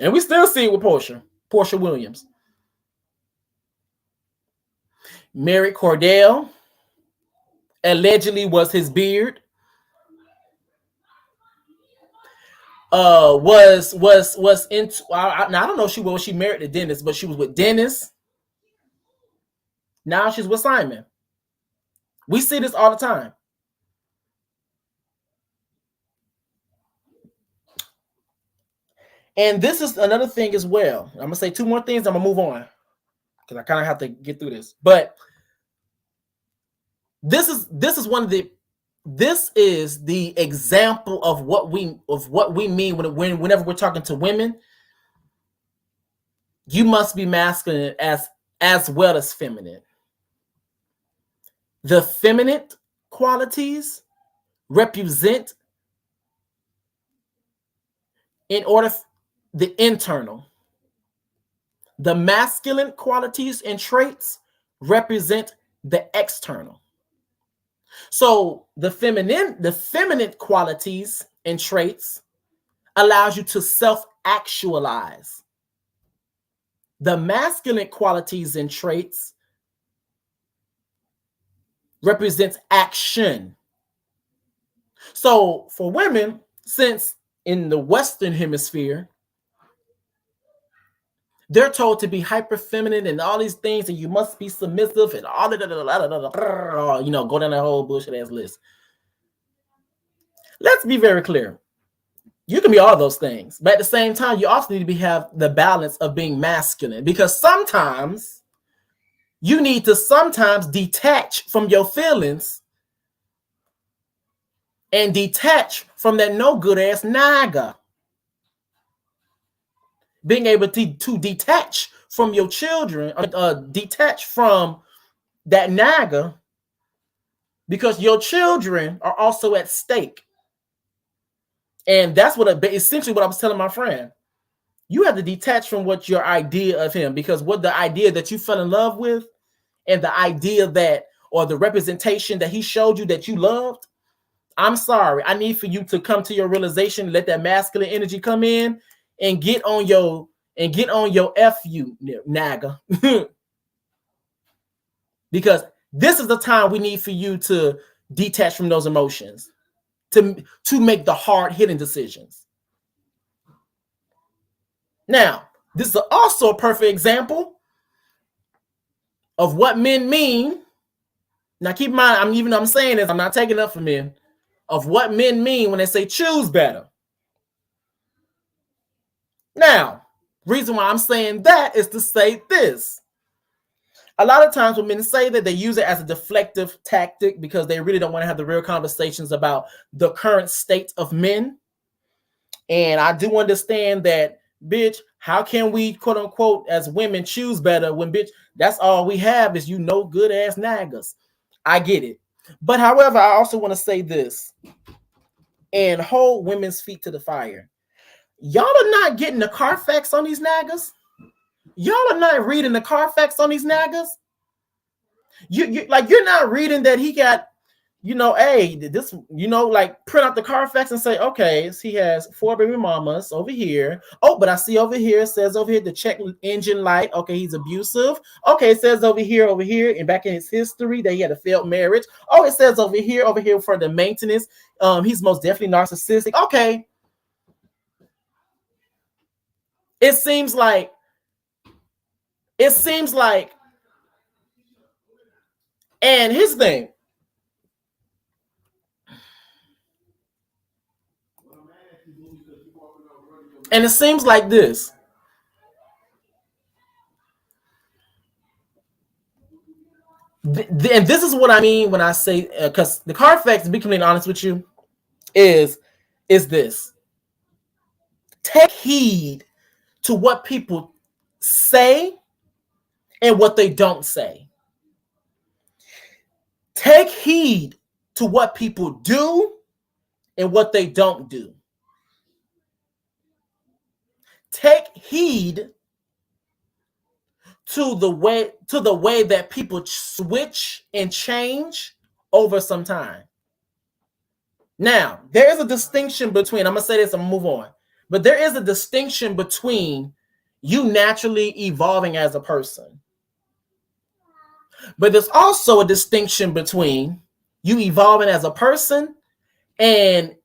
And we still see it with Portia Williams. Married Cordell, allegedly was his beard. Was into, now I don't know if she married to Dennis, but she was with Dennis. Now she's with Simon. We see this all the time. And this is another thing as well. I'm gonna say two more things. I'm gonna move on because I kind of have to get through this. But this is the example of what we mean whenever we're talking to women. You must be masculine as well as feminine. The feminine qualities represent the internal. The masculine qualities and traits represent the external. So the feminine qualities and traits allows you to self-actualize. The masculine qualities and traits represents action. So for women, since in the Western hemisphere, they're told to be hyper feminine and all these things, and you must be submissive and all go down that whole bullshit ass list. Let's be very clear. You can be all those things, but at the same time, you also need to have the balance of being masculine, because sometimes you need to detach from your feelings and detach from that no good ass naga. Being able to detach from your children, detach from that naga, because your children are also at stake. And that's essentially what I was telling my friend. You have to detach from what your idea of him, because what the idea that you fell in love with and the idea that, or the representation that he showed you that you loved, I'm sorry. I need for you to come to your realization, let that masculine energy come in and get on your F you, naga. Because this is the time we need for you to detach from those emotions to make the hard hitting decisions. Now, this is also a perfect example of what men mean. Now, keep in mind, I'm saying this, I'm not taking up for men, of what men mean when they say choose better. Now, reason why I'm saying that is to say this. A lot of times when men say that, they use it as a deflective tactic because they really don't want to have the real conversations about the current state of men. And I do understand that, bitch, how can we, quote unquote, as women choose better when, bitch, that's all we have is good ass naggers. I get it. But however, I also want to say this and hold women's feet to the fire. Y'all are not getting the Carfax on these naggers. Y'all are not reading the Carfax on these naggers. You're not reading that he got, hey, this, like print out the Carfax and say, okay, so he has 4 baby mamas over here. Oh, but I see over here, it says over here the check engine light. Okay, he's abusive. Okay, it says over here, and back in his history that he had a failed marriage. Oh, it says over here for the maintenance. He's most definitely narcissistic. Okay. It seems like, and his thing. And it seems like this. And this is what I mean when I say, because the Carfax, to be completely honest with you, is this. Take heed to what people say and what they don't say. Take heed to what people do and what they don't do. Take heed to the way that people switch and change over some time. Now, there is a distinction between, I'm going to say this, I'm going to move on. But there is a distinction between you naturally evolving as a person. But there's also a distinction between you evolving as a person and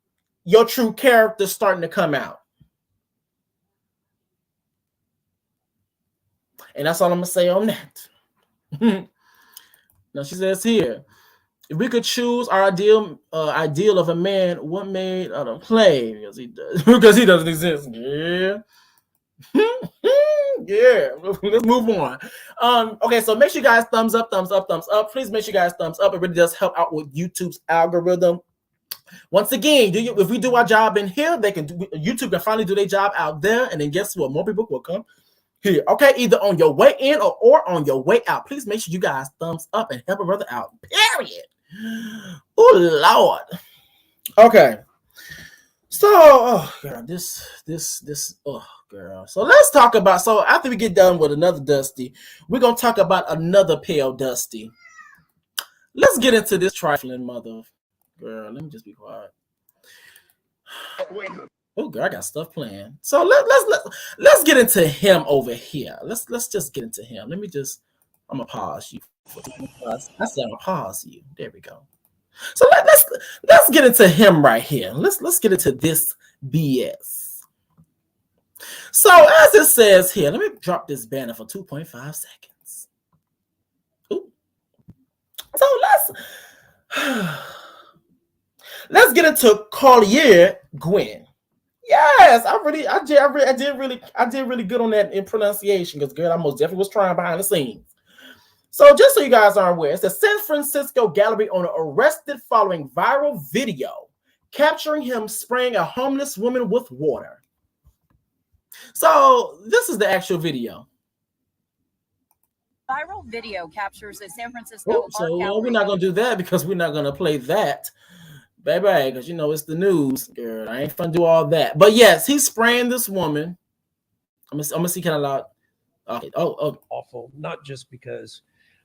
your true character starting to come out. And that's all I'm going to say on that. Now, she says here, if we could choose our ideal of a man, what made out of clay? Because he doesn't exist. Yeah. Yeah. Let's move on. Okay, so make sure you guys thumbs up. Please make sure you guys thumbs up. It really does help out with YouTube's algorithm. Once again, if we do our job in here, YouTube can finally do their job out there, and then guess what? More people will come here. Okay, either on your way in or on your way out. Please make sure you guys thumbs up and help a brother out. Period. Oh Lord. Okay. So, oh girl, oh girl. So let's talk about. So after we get done with another Dusty, we're gonna talk about another pale Dusty. Let's get into this trifling mother. Girl, let me just be quiet. Oh girl, I got stuff playing. So let's get into him over here. Let's just get into him. I'm gonna pause you. I said I'm gonna pause you. There we go. So let's get into him right here. Let's get into this BS. So as it says here, let me drop this banner for 2.5 seconds. Ooh. So let's get into Collier Gwen. Yes, I did really good on that in pronunciation because girl, I most definitely was trying behind the scenes. So just so you guys are aware, it's a San Francisco gallery owner arrested following viral video capturing him spraying a homeless woman with water. So this is the actual video. Viral video captures a San Francisco art gallery. We're not going to do that because we're not going to play that. Baby, because it's the news, girl. I ain't fun to do all that. But yes, he's spraying this woman. I'm gonna see kind of loud. Okay. Oh. Awful. Not just because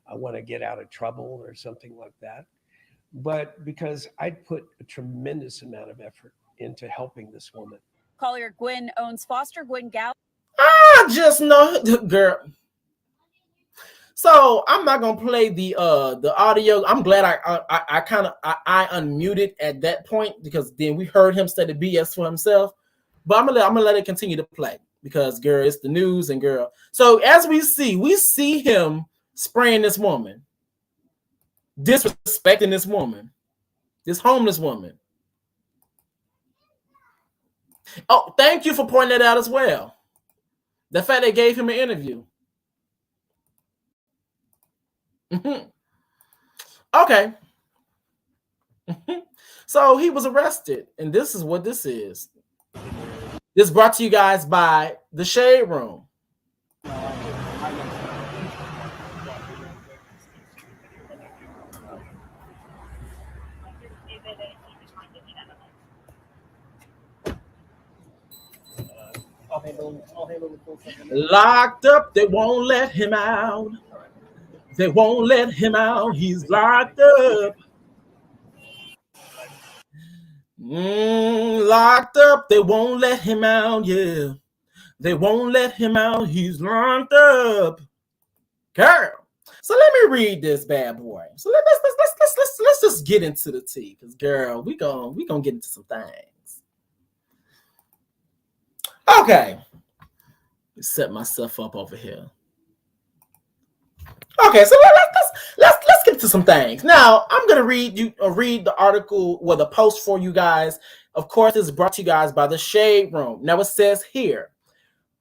I want to get out of trouble or something like that, but because I'd put a tremendous amount of effort into helping this woman. Collier Gwen owns Foster Gwen Gallery. I just know, girl. So I'm not gonna play the audio. I'm glad I unmuted at that point, because then we heard him say the BS for himself. But I'm gonna let it continue to play, because girl, it's the news, and girl. So as we see him spraying this woman, disrespecting this woman, this homeless woman. Oh, thank you for pointing that out as well. The fact they gave him an interview. Okay. So he was arrested, and this is what this is. This is brought to you guys by the Shade Room. Locked up, they won't let him out. They won't let him out. He's locked up. Locked up, they won't let him out. Yeah, they won't let him out. He's locked up, girl. So let me read this bad boy. So let's just get into the tea, because girl, we gonna get into some things. Okay, set myself up over here. Okay, so let's get to some things. Now I'm gonna read the article, well, the post for you guys. Of course, it's brought to you guys by the Shade Room. Now it says here,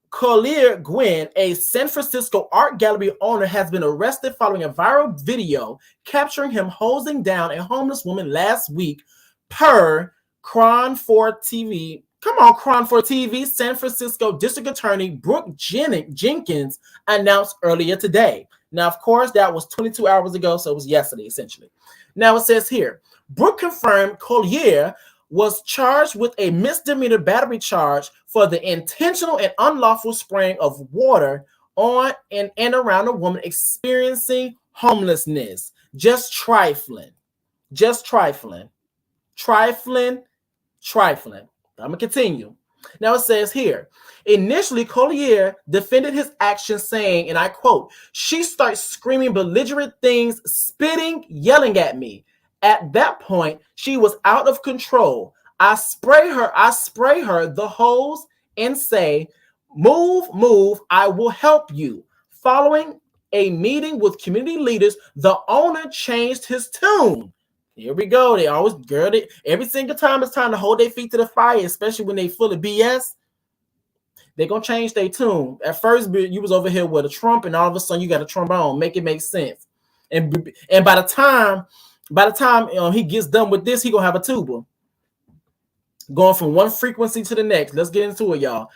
Collier Gwynn, a San Francisco art gallery owner, has been arrested following a viral video capturing him hosing down a homeless woman last week, per Cron 4 TV. Come on, Cron 4 TV. San Francisco District Attorney Brooke Jenkins announced earlier today. Now, of course, that was 22 hours ago, so it was yesterday, essentially. Now, it says here, Brooke confirmed Collier was charged with a misdemeanor battery charge for the intentional and unlawful spraying of water on and around a woman experiencing homelessness. Just trifling. Just trifling. Trifling. Trifling. I'm going to continue. Now it says here, initially Collier defended his actions, saying, and I quote, "She starts screaming belligerent things, spitting, yelling at me. At that point, she was out of control. I spray her the hose and say, 'Move, I will help you.' Following a meeting with community leaders, the owner changed his tune." Here we go. They always, girl, every single time it's time to hold their feet to the fire, especially when they full of BS, they're going to change their tune. At first, you was over here with a trump, and all of a sudden you got a trombone. Make it make sense. And by the time he gets done with this, he going to have a tuba. Going from one frequency to the next. Let's get into it, y'all.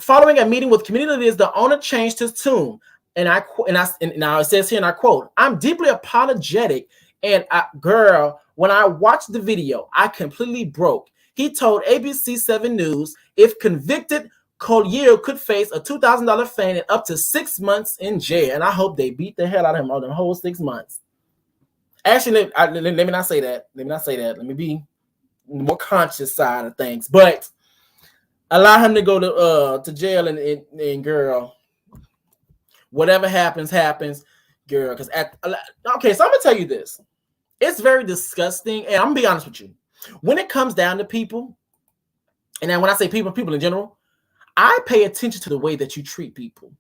Following a meeting with community leaders, the owner changed his tune. And now it says here, and I quote, "I'm deeply apologetic. And girl, when I watched the video, I completely broke." He told ABC 7 News, if convicted, Collier could face a $2,000 fine and up to 6 months in jail. And I hope they beat the hell out of him on the whole 6 months. Actually, let me not say that. Let me be the more conscious side of things. But allow him to go to jail, and girl, whatever happens, girl. Because okay, so I'm gonna tell you this. It's very disgusting, and I'm gonna be honest with you. When it comes down to people, and then when I say people in general, I pay attention to the way that you treat people.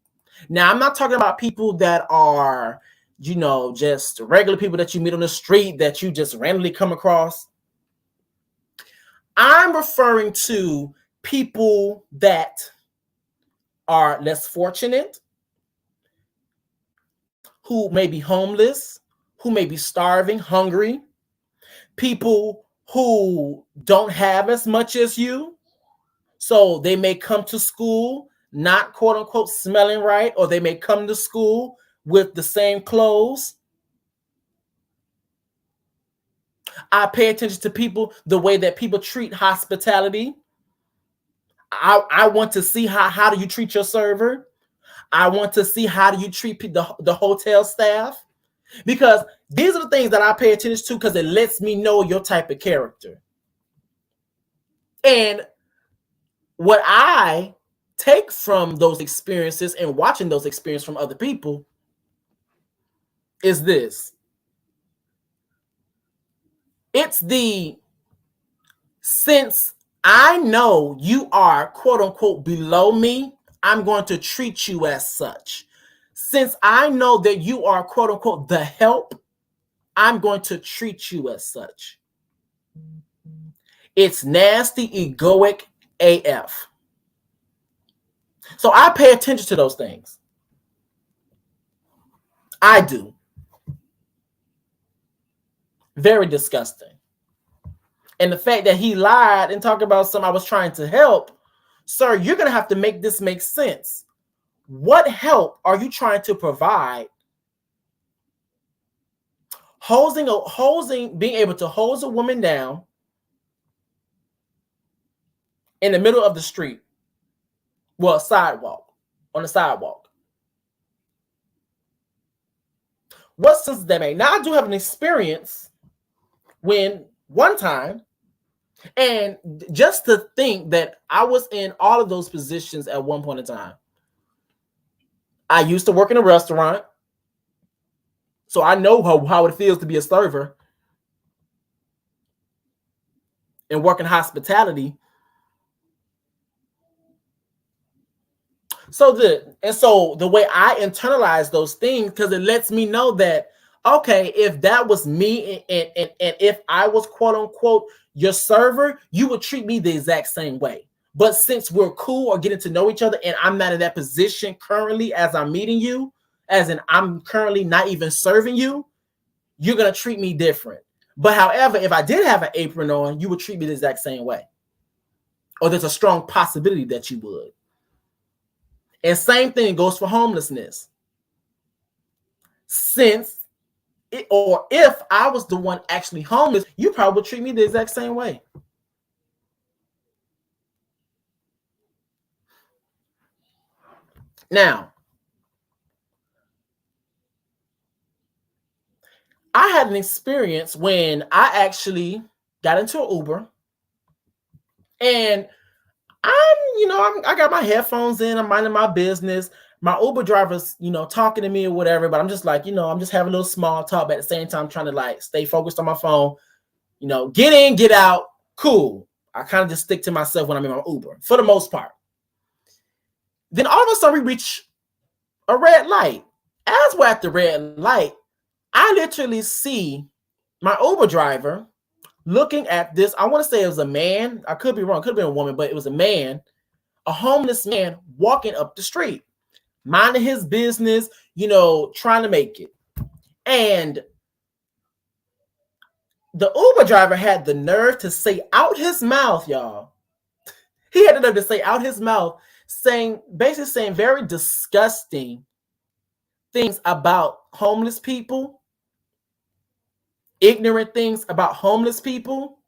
Now, I'm not talking about people that are, just regular people that you meet on the street that you just randomly come across. I'm referring to people that are less fortunate, who may be homeless, who may be starving, hungry, people who don't have as much as you. So they may come to school not quote unquote smelling right, or they may come to school with the same clothes. I pay attention to people, the way that people treat hospitality. I want to see how do you treat your server. I want to see how do you treat the hotel staff. Because these are the things that I pay attention to, because it lets me know your type of character. And what I take from those experiences and watching those experiences from other people is this. It's the, since I know you are quote unquote below me, I'm going to treat you as such. Since I know that you are quote unquote the help, I'm going to treat you as such. It's nasty, egoic AF. So I pay attention to those things. I do. Very disgusting. And the fact that he lied and talked about something I was trying to help, sir, you're going to have to make this make sense. What help are you trying to provide? Being able to hose a woman down in the middle of the street. Well, on the sidewalk. What sense does that make? Now, I do have an experience when one time, and just to think that I was in all of those positions at one point in time. I used to work in a restaurant, so I know how it feels to be a server and work in hospitality. So the way I internalize those things, because it lets me know that, okay, if that was me and if I was quote unquote your server, you would treat me the exact same way. But since we're cool or getting to know each other and I'm not in that position currently as I'm meeting you, as in I'm currently not even serving you, you're going to treat me different. But however, if I did have an apron on, you would treat me the exact same way. Or there's a strong possibility that you would. And same thing goes for homelessness. Since if I was the one actually homeless, you probably would treat me the exact same way. Now, I had an experience when I actually got into an Uber, and I got my headphones in, I'm minding my business. My Uber driver's, talking to me or whatever, but I'm just like, I'm just having a little small talk, but at the same time trying to like stay focused on my phone. Get in, get out, cool. I kind of just stick to myself when I'm in my Uber for the most part. Then all of a sudden we reach a red light. As we're at the red light, I literally see my Uber driver looking at this. I want to say it was a man. I could be wrong. Could have been a woman, but it was a man, a homeless man walking up the street, minding his business, trying to make it. And the Uber driver had the nerve to say out his mouth, y'all. He had the nerve to say out his mouth, basically saying very disgusting things about homeless people, ignorant things about homeless people.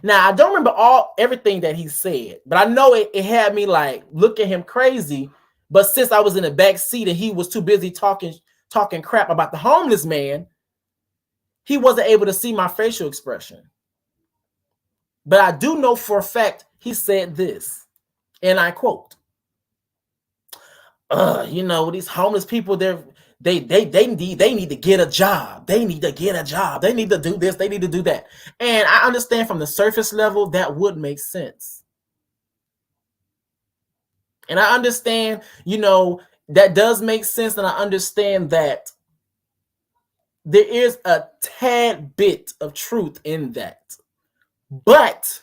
Now, I don't remember everything that he said, but I know it had me like look at him crazy. But since I was in the back seat and he was too busy talking crap about the homeless man, he wasn't able to see my facial expression. But I do know for a fact he said this, and I quote, these homeless people, they need to get a job. They need to get a job. They need to do this. They need to do that. And I understand from the surface level that would make sense. And I understand, that does make sense. And I understand that there is a tad bit of truth in that. But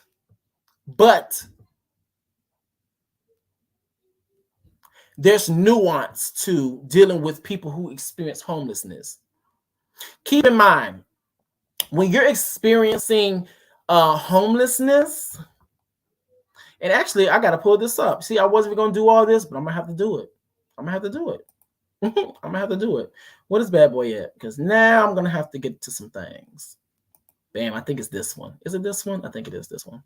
there's nuance to dealing with people who experience homelessness. Keep in mind, when you're experiencing homelessness, and actually, I got to pull this up. See, I wasn't going to do all this, but I'm going to have to do it. I'm going to have to do it. I'm going to have to do it. What is bad boy at? Because now I'm going to have to get to some things. Bam, I think it's this one. Is it this one? I think it is this one.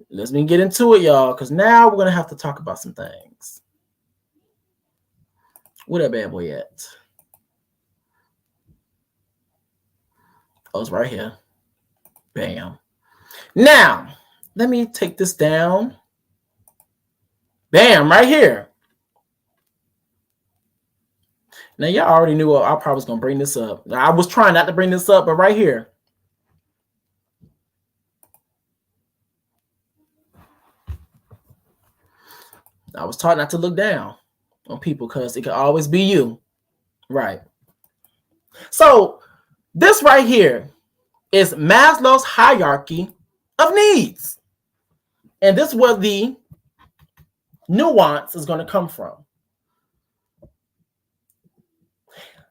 Let's get into it, y'all, because now we're going to have to talk about some things. Where that bad boy at? Oh, it's right here. Bam. Now, let me take this down. Bam, right here. Now, y'all already knew I probably was going to bring this up. I was trying not to bring this up, but right here. I was taught not to look down on people because it could always be you. Right. So this right here is Maslow's hierarchy of needs. And this is where the nuance is going to come from.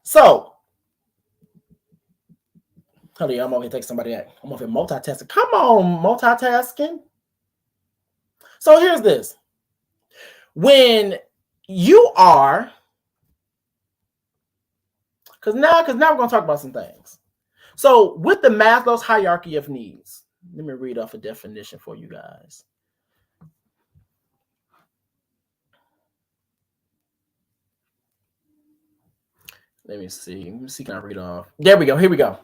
So, hold on, I'm over here taking somebody out. I'm over here multitasking. Come on, multitasking. So here's this. When you are, because now we're going to talk about some things. So with the Maslow's hierarchy of needs, let me read off a definition for you guys. Let me see. Can I read off? There we go. Here we go.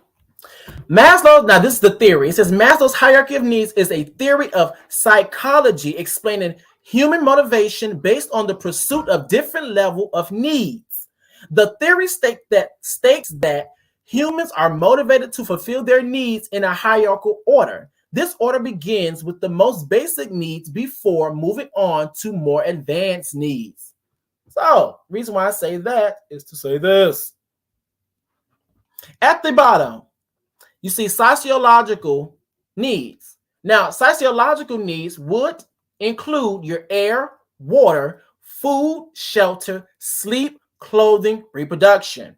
Maslow, now this is the theory. It says Maslow's hierarchy of needs is a theory of psychology explaining human motivation based on the pursuit of different level of needs. The theory states that humans are motivated to fulfill their needs in a hierarchical order. This order begins with the most basic needs before moving on to more advanced needs. So, reason why I say that is to say this. At the bottom, you see sociological needs. Now, sociological needs would include your air, water, food, shelter, sleep, clothing, reproduction.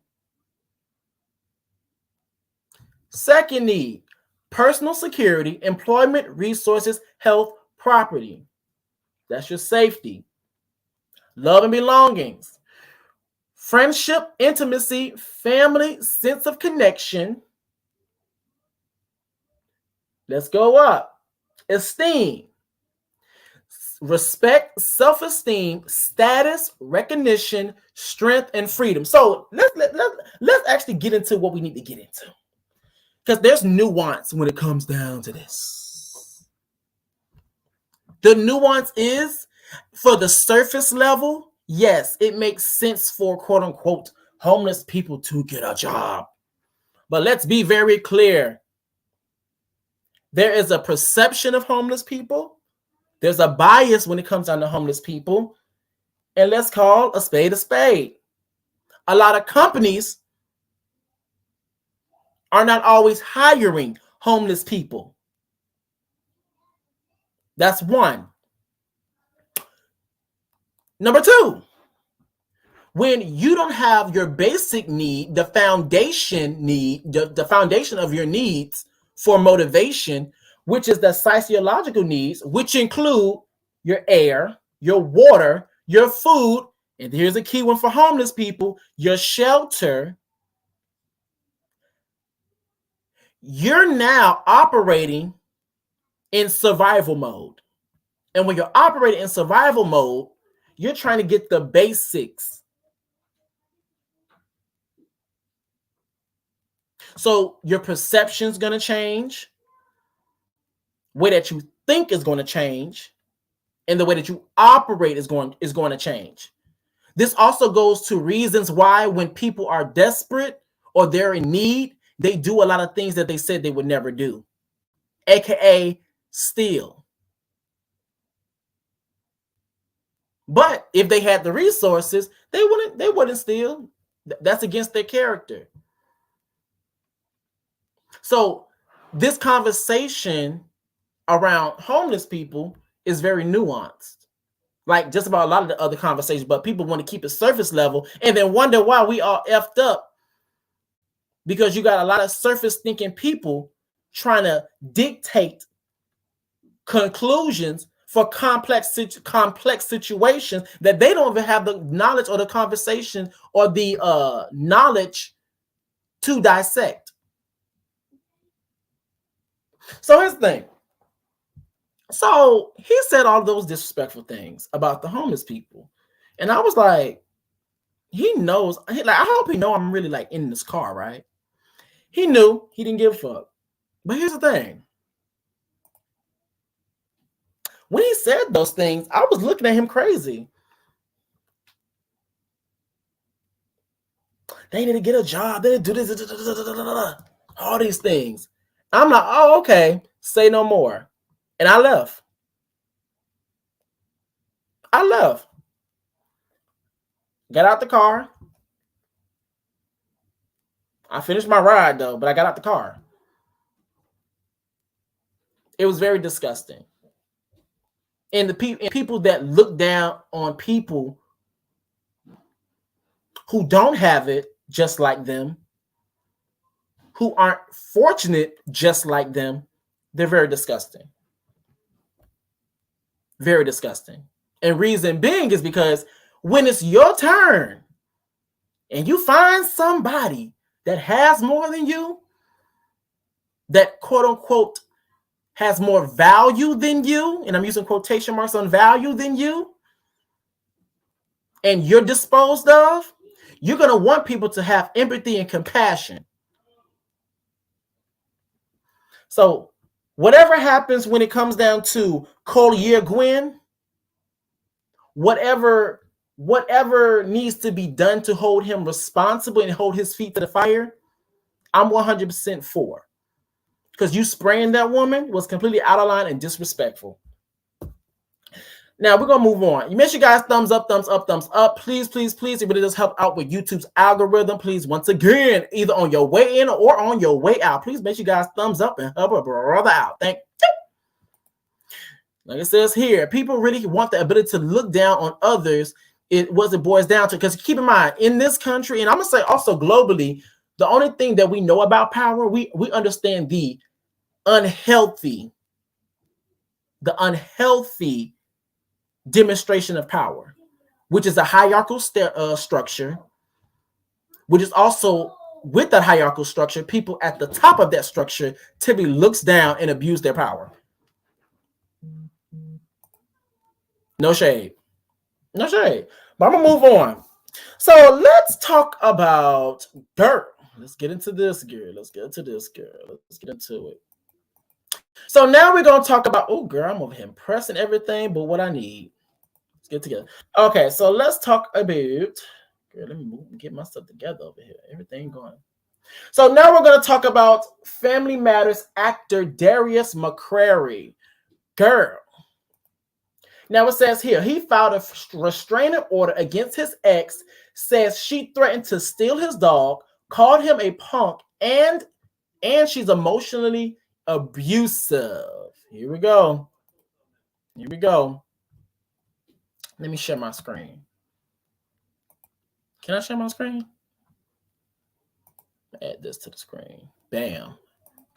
Second need, personal security, employment, resources, health, property. That's your safety. Love and belongings. Friendship, intimacy, family, sense of connection. Let's go up. Esteem. Respect, self-esteem, status, recognition, strength, and freedom. So let's actually get into what we need to get into. Because there's nuance when it comes down to this. The nuance is, for the surface level, yes, it makes sense for quote-unquote homeless people to get a job. But let's be very clear. There is a perception of homeless people. There's a bias when it comes down to homeless people. And let's call a spade a spade. A lot of companies are not always hiring homeless people. That's one. Number two, when you don't have your basic need, the foundation need, the foundation of your needs for motivation, which is the sociological needs, which include your air, your water, your food, and here's a key one for homeless people, your shelter. You're now operating in survival mode. And when you're operating in survival mode, you're trying to get the basics. So your perception's going to change. Way that you think is going to change. And the way that you operate is going to change. This also goes to reasons why when people are desperate or they're in need, they do a lot of things that they said they would never do. AKA steal. But if they had the resources, they wouldn't steal. That's against their character. So this conversation around homeless people is very nuanced. Like just about a lot of the other conversations, but people want to keep it surface level and then wonder why we all effed up. Because you got a lot of surface thinking people trying to dictate conclusions for complex situations that they don't even have the knowledge or the conversation or the knowledge to dissect. So here's the thing. So he said all those disrespectful things about the homeless people. And I was like, he knows. I hope he knows I'm really like in this car, right? He knew. He didn't give a fuck. But here's the thing. When he said those things, I was looking at him crazy. They need to get a job. They need to do this, all these things. I'm like, oh, okay. Say no more. And I left. Got out the car. I finished my ride though, but I got out the car. It was very disgusting. And the people that look down on people who don't have it just like them, who aren't fortunate just like them, they're very disgusting. Very disgusting. And reason being is because when it's your turn and you find somebody that has more than you, that quote unquote has more value than you, and I'm using quotation marks on value than you, and you're disposed of, you're going to want people to have empathy and compassion. So whatever happens when it comes down to Collier Gwen, whatever needs to be done to hold him responsible and hold his feet to the fire, I'm 100% for. Because you spraying that woman was completely out of line and disrespectful. Now we're gonna move on. You make sure you guys thumbs up. Please. It really does help out with YouTube's algorithm. Please, once again, either on your way in or on your way out, please make sure you guys thumbs up and help a brother out. Thank you. Like it says here, people really want the ability to look down on others. It boils down to, because keep in mind, in this country, and I'm gonna say also globally, the only thing that we know about power, we understand the unhealthy demonstration of power, which is a hierarchical structure, which is also, with that hierarchical structure, people at the top of that structure typically looks down and abuse their power. No shade. But I'm gonna move on. So let's talk about dirt. Let's get into this, girl. Let's get into it. So now we're gonna talk about, oh girl, I'm over here pressing everything but what I need. Let's get together. Okay, so let's talk about, girl, let me get my stuff together over here. Everything going. So now we're gonna talk about Family Matters actor Darius Mcrary. Girl. Now it says here, he filed a restraining order against his ex, says she threatened to steal his dog, called him a punk, and she's emotionally abusive. Here we go. Let me share my screen. Can I share my screen? Add this to the screen. Bam.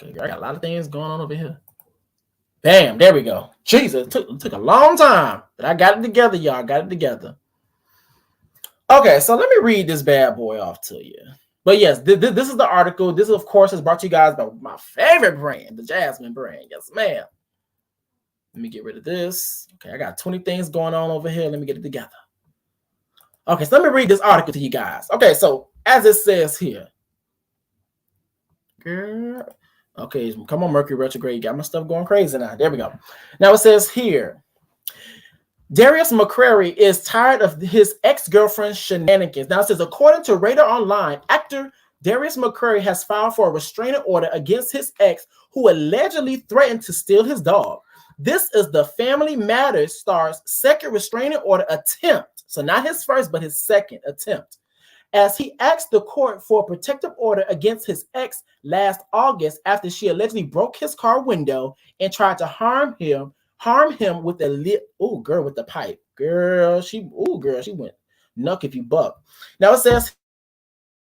Okay, I got a lot of things going on over here. Bam, there we go. Jesus, it took a long time, but I got it together, y'all. Got it together. Okay, so let me read this bad boy off to you. But yes, this is the article. This, of course, is brought to you guys by my favorite brand, the Jasmine brand. Yes, ma'am. Let me get rid of this. Okay, I got 20 things going on over here. Let me get it together. Okay, so let me read this article to you guys. Okay, so as it says here. Girl. Okay, come on, Mercury retrograde. You got my stuff going crazy now. There we go. Now it says here, Darius Mcrary is tired of his ex-girlfriend's shenanigans. Now it says, according to Radar Online, actor Darius Mcrary has filed for a restraining order against his ex, who allegedly threatened to steal his dog. This is the Family Matters star's second restraining order attempt. So not his first, but his second attempt, as he asked the court for a protective order against his ex last August after she allegedly broke his car window and tried to harm him with with the pipe. She went nuck if you buck. Now it says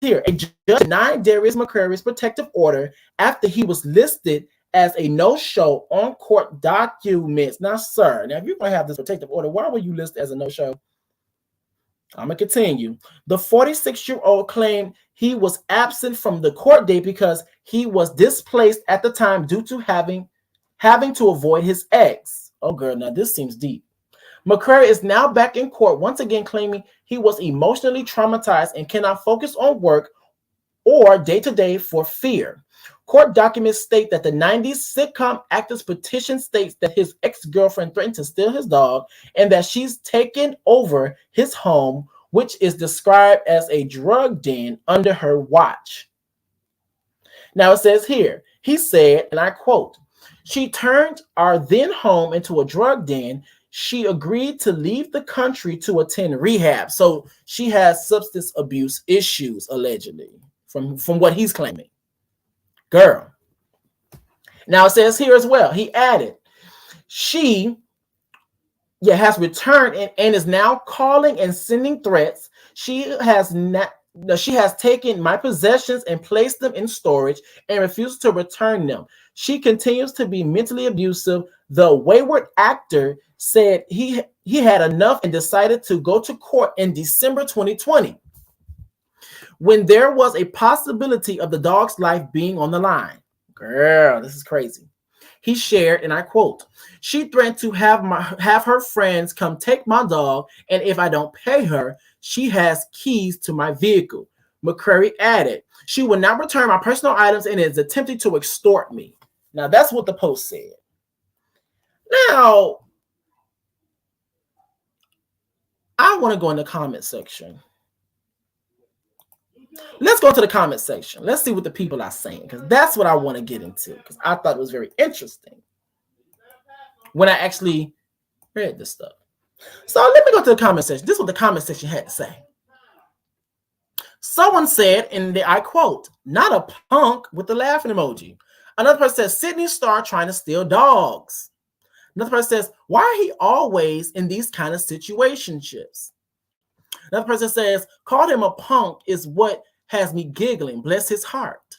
here, a judge denied Darius Mcrary's protective order after he was listed as a no-show on court documents. Now, sir, if you're going to have this protective order, why were you listed as a no-show? I'm going to continue. The 46-year-old claimed he was absent from the court date because he was displaced at the time due to having to avoid his ex. Oh, girl, now this seems deep. Mcrary is now back in court, once again claiming he was emotionally traumatized and cannot focus on work or day-to-day for fear. Court documents state that the 90s sitcom actor's petition states that his ex-girlfriend threatened to steal his dog and that she's taken over his home, which is described as a drug den under her watch. Now it says here, he said, and I quote, "She turned our then home into a drug den. She agreed to leave the country to attend rehab." So she has substance abuse issues, allegedly, from what he's claiming. Girl. Now it says here as well, he added, she has returned and is now calling and sending threats. She has taken my possessions and placed them in storage and refuses to return them. She continues to be mentally abusive. The wayward actor said he had enough and decided to go to court in December 2020 when there was a possibility of the dog's life being on the line. Girl, this is crazy. He shared, and I quote, "She threatened to have her friends come take my dog, and if I don't pay her, she has keys to my vehicle." McCrary added, "She will not return my personal items and is attempting to extort me." Now, that's what the post said. Now, I want to go in the comment section. Let's go to the comment section. Let's see what the people are saying, because that's what I want to get into, because I thought it was very interesting when I actually read this stuff. So let me go to the comment section. This is what the comment section had to say. Someone said, and I quote, "Not a punk," with the laughing emoji. Another person says, "Sydney Star trying to steal dogs." Another person says, "Why are he always in these kind of situationships?" Another person says, "Called him a punk is what has me giggling. Bless his heart.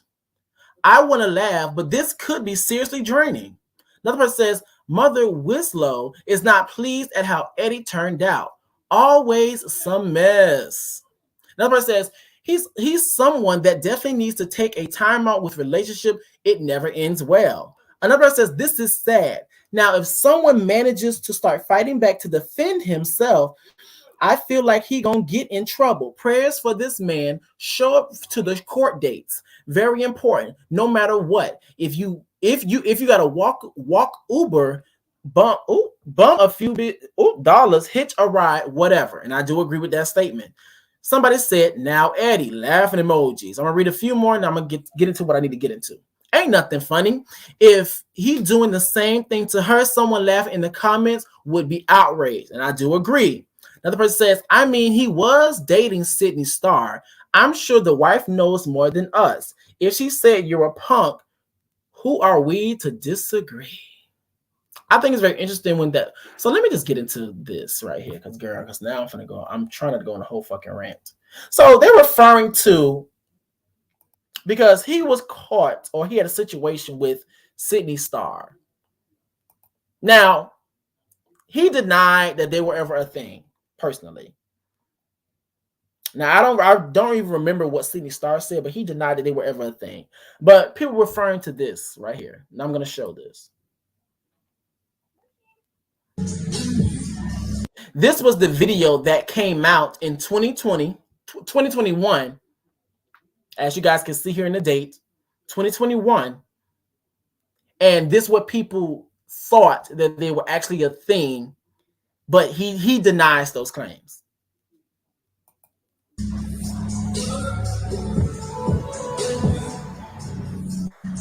I want to laugh, but this could be seriously draining." Another person says, "Mother Winslow is not pleased at how Eddie turned out. Always some mess." Another person says, he's someone that definitely needs to take a time out with relationship. It never ends well." Another person says, "This is sad. Now, if someone manages to start fighting back to defend himself, I feel like he gonna get in trouble. Prayers for this man. Show up to the court dates. Very important. No matter what. If you gotta walk Uber, bump a few dollars, hitch a ride, whatever." And I do agree with that statement. Somebody said, "Now Eddie," laughing emojis. I'm gonna read a few more and I'm gonna get into what I need to get into. "Ain't nothing funny. If he doing the same thing to her, someone laughing in the comments would be outraged." And I do agree. Another person says, "I mean, he was dating Sydney Star. I'm sure the wife knows more than us. If she said you're a punk, who are we to disagree?" I think it's very interesting when that. So let me just get into this right here, because now I'm trying to go on a whole fucking rant. So they're referring to, because he was caught, or he had a situation with Sydney Star. Now, he denied that they were ever a thing, personally. Now, I don't even remember what Sydney Star said, but he denied that they were ever a thing. But people referring to this right here. And I'm going to show this. This was the video that came out in 2021. As you guys can see here in the date, 2021. And this is what people thought, that they were actually a thing, but he denies those claims.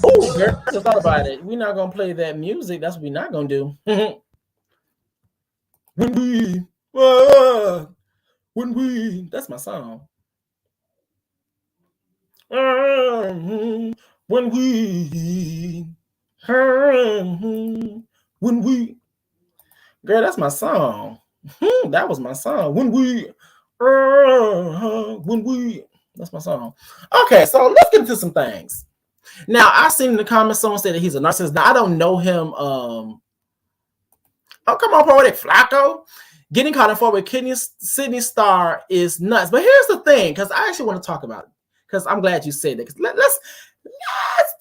Oh, girl, I just thought about it. We're not gonna play that music. That's what we're not gonna do. That's my song. When we, girl, that's my song. That was my song. When we, that's my song. Okay, so let's get into some things. Now, I seen in the comments someone said that he's a narcissist. Now, I don't know him. Oh, come on, Poetic Flacco. Getting caught in fault with Sydney Star is nuts. But here's the thing, because I actually want to talk about it, because I'm glad you said that. Let's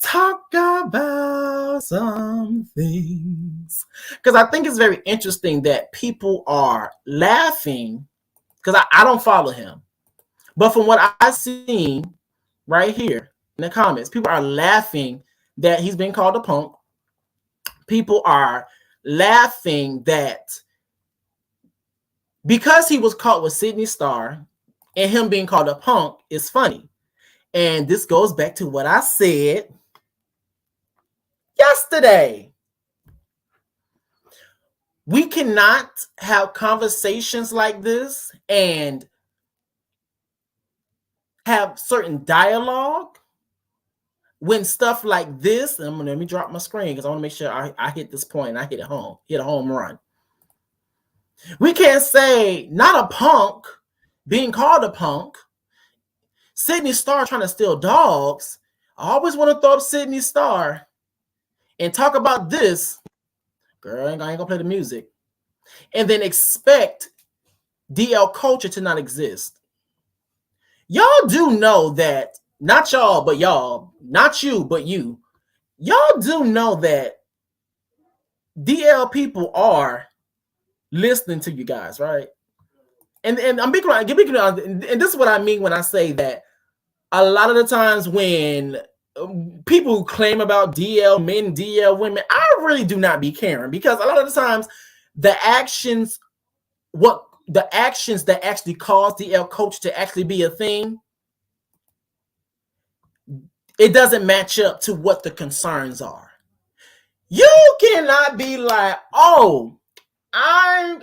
talk about some things, because I think it's very interesting that people are laughing, because I don't follow him. But from what I've seen right here in the comments, people are laughing that he's been called a punk. People are laughing that because he was caught with Sydney Star, and him being called a punk is funny. And this goes back to what I said yesterday. We cannot have conversations like this and have certain dialogue when stuff like this, and let me drop my screen because I want to make sure I hit this point and I hit it home, hit a home run. We can't say not a punk being called a punk. Sydney Starr trying to steal dogs. I always want to throw up Sydney Starr and talk about this. Girl, I ain't gonna play the music. And then expect DL culture to not exist. Y'all do know that, not y'all, but y'all, not you, but you. Y'all do know that DL people are listening to you guys, right? And I'm being honest, and this is what I mean when I say that a lot of the times when people claim about DL men, DL women, I really do not be caring, because a lot of the times the actions that actually cause DL coach to actually be a thing, it doesn't match up to what the concerns are. You cannot be like, oh, I'm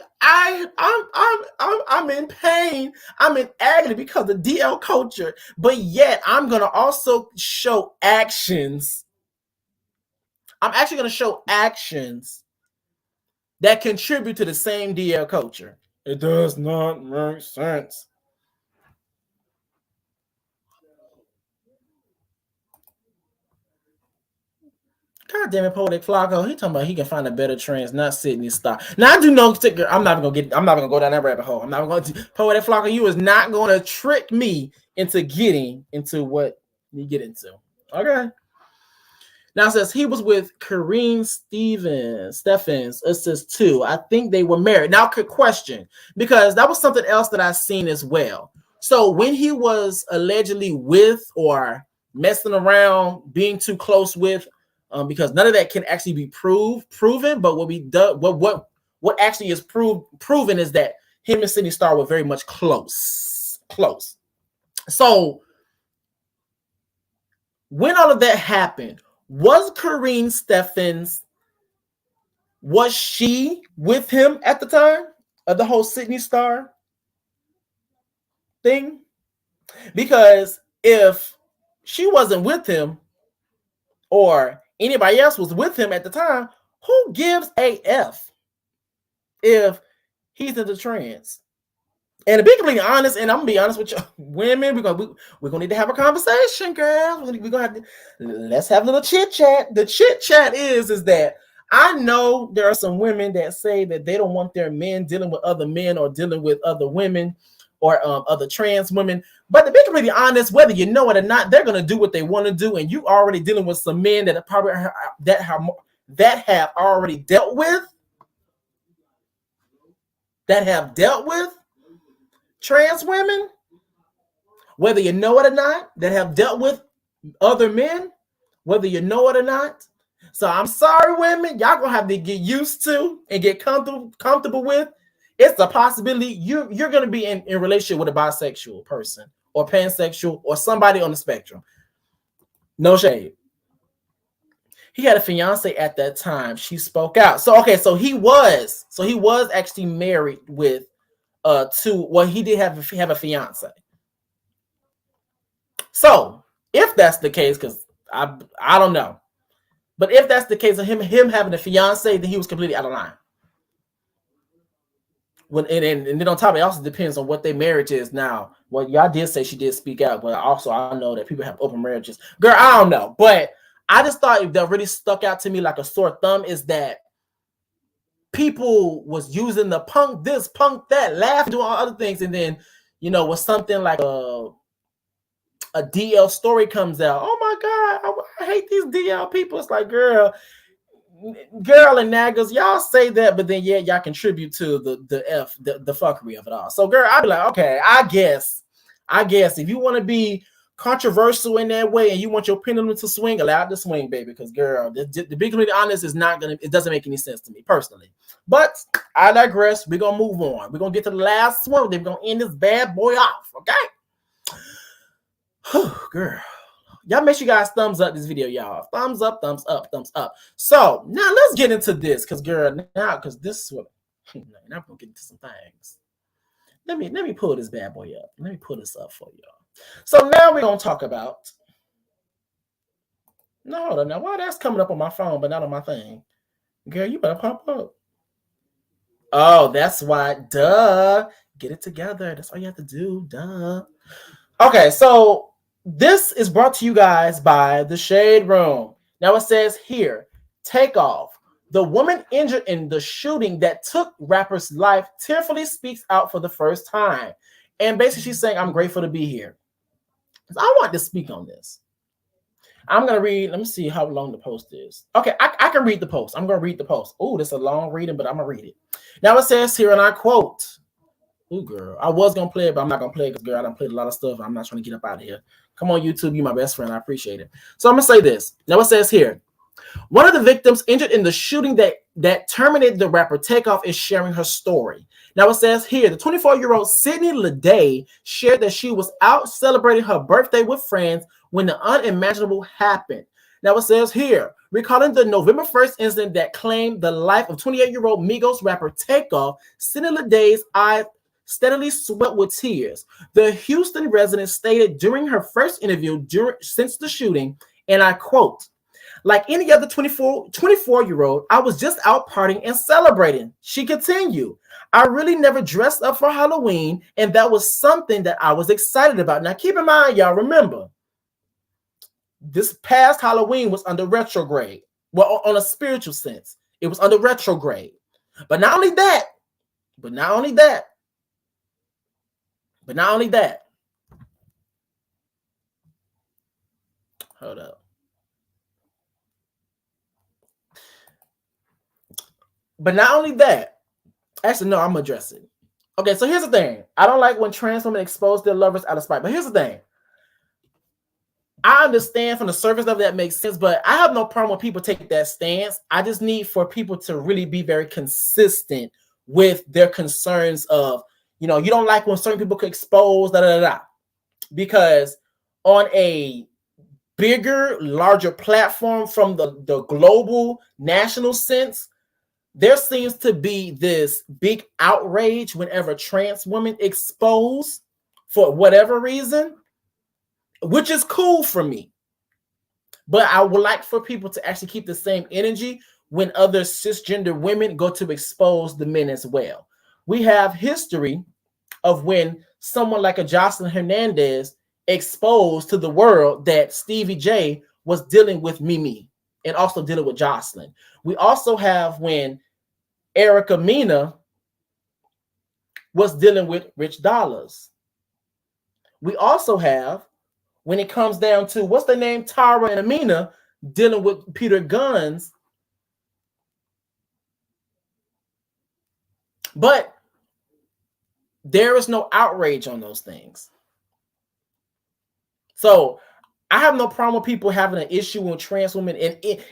in pain, I'm in agony because of DL culture, but yet I'm gonna also show actions. I'm actually gonna show actions that contribute to the same DL culture. It does not make sense. God damn it, Poetic Flacco. He talking about he can find a better trans, not Sydney Starr. Now I do know, I'm not gonna go down that rabbit hole. I'm not going to. Poetic Flacco, you is not going to trick me into getting into what you get into. Okay. Now it says he was with Kareen Stephens. It says 2. I think they were married. Now, quick question, because that was something else that I seen as well. So when he was allegedly with or messing around, being too close with, because none of that can actually be proven, but what actually is proven is that him and Sydney Starr were very much close. So when all of that happened, was Kareen Stephens, was she with him at the time of the whole Sydney Starr thing? Because if she wasn't with him, or anybody else was with him at the time, who gives a F if he's into trans? And to be completely honest, and I'm gonna be honest with you, women, we're gonna need to have a conversation, girl. We're gonna have to, let's have a little chit chat. The chit chat is that I know there are some women that say that they don't want their men dealing with other men or dealing with other women or other trans women. But to be completely honest, whether you know it or not, they're gonna do what they want to do, and you already dealing with some men that are probably that have already dealt with trans women, whether you know it or not, that have dealt with other men, whether you know it or not. So I'm sorry, women, y'all gonna have to get used to and get comfortable with. It's a possibility you're gonna be in relationship with a bisexual person or pansexual or somebody on the spectrum. No shade. He had a fiance at that time. She spoke out. So he was actually married with he did have a fiance. So if that's the case, because I don't know, but if that's the case of him having a fiance, then he was completely out of line. And then on top of it, also depends on what their marriage is now. Well, y'all did say she did speak out, but also I know that people have open marriages. Girl, I don't know, but I just thought that really stuck out to me like a sore thumb is that people was using the punk this, punk that, laughing, doing all other things, and then when something like a DL story comes out, oh my God, I hate these DL people. It's like, girl and naggers, y'all say that, but then y'all contribute to the fuckery of it all. So girl, I'd be like, okay, I guess if you want to be controversial in that way and you want your pendulum to swing, allow it to swing, baby. Because girl, the big community honest is not gonna, it doesn't make any sense to me personally. But I digress. We're gonna move on. We're gonna get to the last one. Then we're gonna end this bad boy off. Okay. Girl. Y'all make sure you guys thumbs up this video, y'all. Thumbs up, thumbs up, thumbs up. So now let's get into this. Cause girl, now because this is what now I'm gonna get into some things. Let me pull this bad boy up. Let me pull this up for y'all. So now we're gonna talk about. No, hold on. Now why that's coming up on my phone, but not on my thing? Girl, you better pop up. Oh, that's why. Duh. Get it together. That's all you have to do. Duh. Okay, so this is brought to you guys by the Shade Room. Now it says here, Takeoff. The woman injured in the shooting that took rapper's life tearfully speaks out for the first time. And basically she's saying, I'm grateful to be here. I want to speak on this. I'm going to read. Let me see how long the post is. Okay, I can read the post. I'm going to read the post. Oh, this is a long reading, but I'm going to read it. Now it says here, and I quote, ooh, girl, I was going to play it, but I'm not going to play it because, girl, I done played a lot of stuff. I'm not trying to get up out of here. Come on, YouTube. You my best friend. I appreciate it. So I'm going to say this. Now it says here, one of the victims injured in the shooting that terminated the rapper Takeoff is sharing her story. Now it says here, the 24-year-old Sydney Leday shared that she was out celebrating her birthday with friends when the unimaginable happened. Now it says here, recalling the November 1st incident that claimed the life of 28-year-old Migos rapper Takeoff, Sydney Leday's eyes steadily swept with tears. The Houston resident stated during her first interview since the shooting, and I quote, like any other 24-year-old, I was just out partying and celebrating. She continued, I really never dressed up for Halloween, and that was something that I was excited about. Now, keep in mind, y'all, remember, this past Halloween was under retrograde. Well, on a spiritual sense, it was under retrograde. But not only that, hold up. But not only that, actually, no, I'm addressing. Okay, so here's the thing. I don't like when trans women expose their lovers out of spite. But here's the thing. I understand from the surface of that makes sense, but I have no problem when people take that stance. I just need for people to really be very consistent with their concerns of, you know, you don't like when certain people could expose, because on a bigger, larger platform from the global national sense, there seems to be this big outrage whenever trans women expose for whatever reason, which is cool for me. But I would like for people to actually keep the same energy when other cisgender women go to expose the men as well. We have history of when someone like a Jocelyn Hernandez exposed to the world that Stevie J was dealing with Mimi and also dealing with Jocelyn. We also have when Erica Mena was dealing with Rich Dollars. We also have, when it comes down to, what's the name, Tara and Amina dealing with Peter Guns. But there is no outrage on those things. So I have no problem with people having an issue with trans women,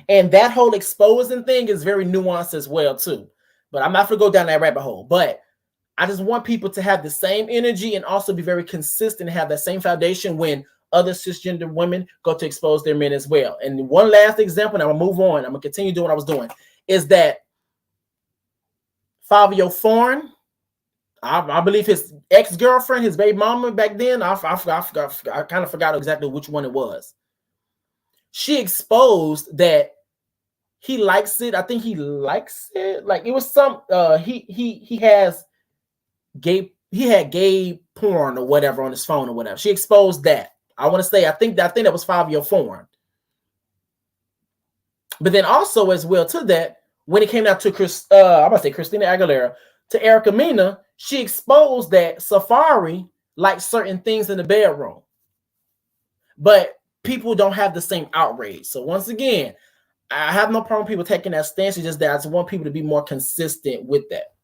and that whole exposing thing is very nuanced as well too. But I'm not going to go down that rabbit hole. But I just want people to have the same energy and also be very consistent and have that same foundation when other cisgender women go to expose their men as well. And one last example, and I'm going to move on. I'm going to continue doing what I was doing, is that Fabio Foreign, I believe his ex-girlfriend, his baby mama back then, I kind of forgot exactly which one it was. She exposed that he likes it. I think he likes it. Like it was some he had gay porn or whatever on his phone or whatever. She exposed that. I want to say I think that was Fabio Foreign. But then also as well to that, when it came down to I'm gonna say Christina Aguilera, to Erica Mena, she exposed that Safari likes certain things in the bedroom. But people don't have the same outrage. So once again, I have no problem with people taking that stance. It's just that I just want people to be more consistent with that.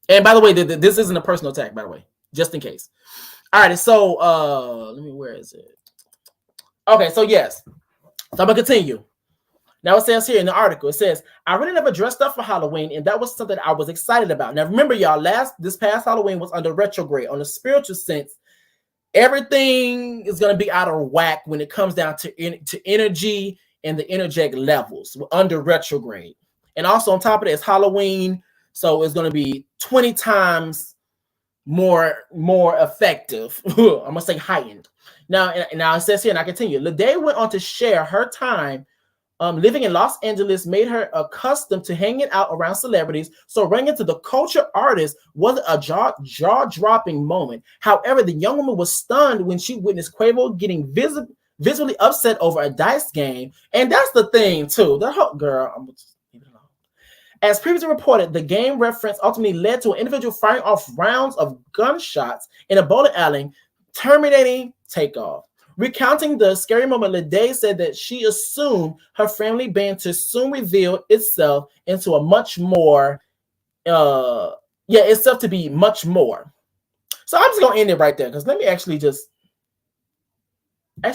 And by the way, this isn't a personal attack, by the way, just in case. All right, so where is it? Okay, so yes. So I'm gonna continue. Now it says here in the article, it says, I really never dressed up for Halloween, and that was something I was excited about. Now remember, y'all, this past Halloween was under retrograde. On a spiritual sense, everything is gonna be out of whack when it comes down to energy and the energetic levels. We're under retrograde. And also on top of that, it's Halloween, so it's gonna be 20 times more effective. I'm gonna say heightened. Now it says here, and I continue. Lede went on to share her time living in Los Angeles made her accustomed to hanging out around celebrities, so running into the culture artist wasn't a jaw-dropping moment. However, the young woman was stunned when she witnessed Quavo getting visibly upset over a dice game, and that's the thing too. The whole girl, I'm just leave it alone. As previously reported, the game reference ultimately led to an individual firing off rounds of gunshots in a bowling alley, terminating Takeoff. Recounting the scary moment, Lede said that she assumed her family banter soon revealed itself into a much more, itself to be much more. So I'm just gonna end it right there because let me actually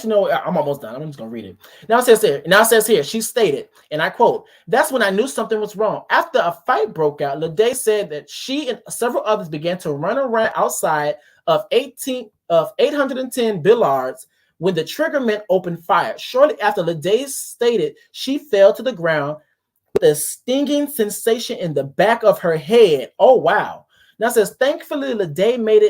no, I'm almost done. I'm just gonna read it. Now it says here, she stated, and I quote, "That's when I knew something was wrong. After a fight broke out, Lede said that she and several others began to run around outside of 810 Billards when the triggerman opened fire. Shortly after, Lede stated she fell to the ground with a stinging sensation in the back of her head." Oh, wow. Now it says, thankfully, Lede made